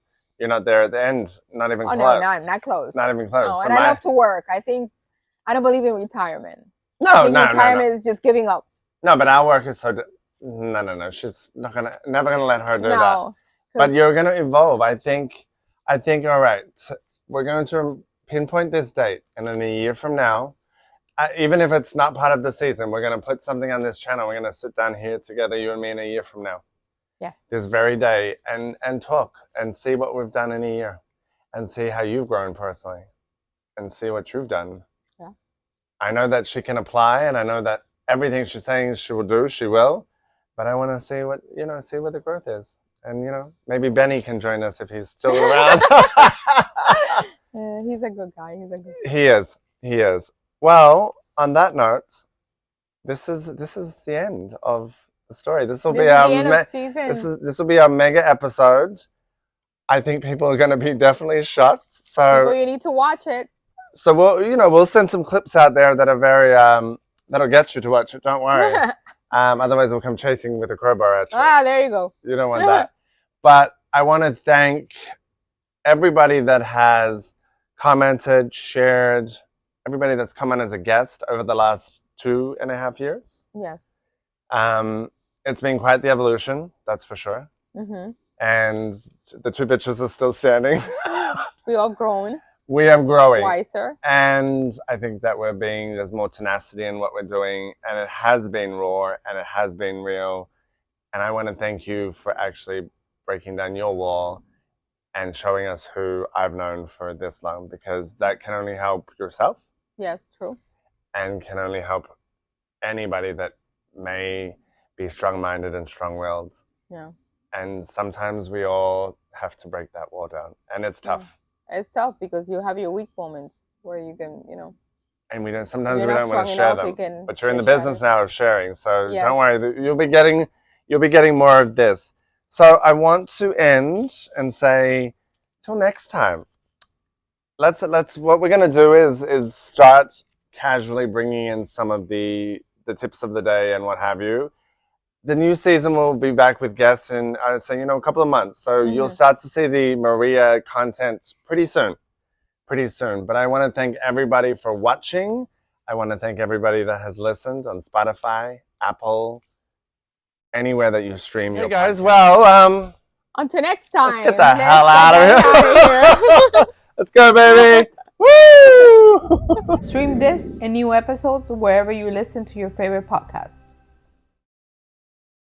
not there at the end, not even close. No, not close. Not even close. No, so and I love to work. I don't believe in retirement. No, retirement is just giving up. No, but our work is so. No. She's never gonna let her do that. But you're gonna evolve. I think. All right. We're going to pinpoint this date, and in a year from now, even if it's not part of the season, we're gonna put something on this channel. We're gonna sit down here together, you and me, in a year from now. Yes. This very day, and talk and see what we've done in a year, and see how you've grown personally, and see what you've done. Yeah. I know that she can apply, and I know that everything she's saying she will do, she will. But I want to see what the growth is. And, maybe Benny can join us if he's still around. He's a good guy. He is. Well, on that note, this is the end of the story. This will be our season. This will be our mega episode. I think people are going to be definitely shocked. So you need to watch it. So we'll send some clips out there that are very that'll get you to watch it. Don't worry. Otherwise, we'll come chasing with a crowbar at you. There you go. You don't want that. But I want to thank everybody that has commented, shared, everybody that's come on as a guest over the last 2.5 years. Yes. It's been quite the evolution, that's for sure. Mm-hmm. And the 2 bitches are still standing. We all grown. We are growing. Wiser. And I think that there's more tenacity in what we're doing, and it has been raw and it has been real. And I want to thank you for actually breaking down your wall and showing us who I've known for this long, because that can only help yourself. Yes, true. And can only help anybody that may be strong-minded and strong-willed. Yeah. And sometimes we all have to break that wall down, and it's tough. Yeah. It's tough because you have your weak moments where you can, And sometimes we don't want to share them. But you're in the business now of sharing, so yes. Don't worry. You'll be getting You'll be getting more of this. So I want to end and say, till next time. Let's what we're gonna do is start casually bringing in some of the tips of the day and what have you. The new season will be back with guests in, I would say, a couple of months. So you'll start to see the Maria content pretty soon. But I want to thank everybody for watching. I want to thank everybody that has listened on Spotify, Apple, anywhere that you stream your guys, podcast. Well, until next time. Let's get the hell out of here. Let's go, baby. Woo! Stream this and new episodes wherever you listen to your favorite podcast.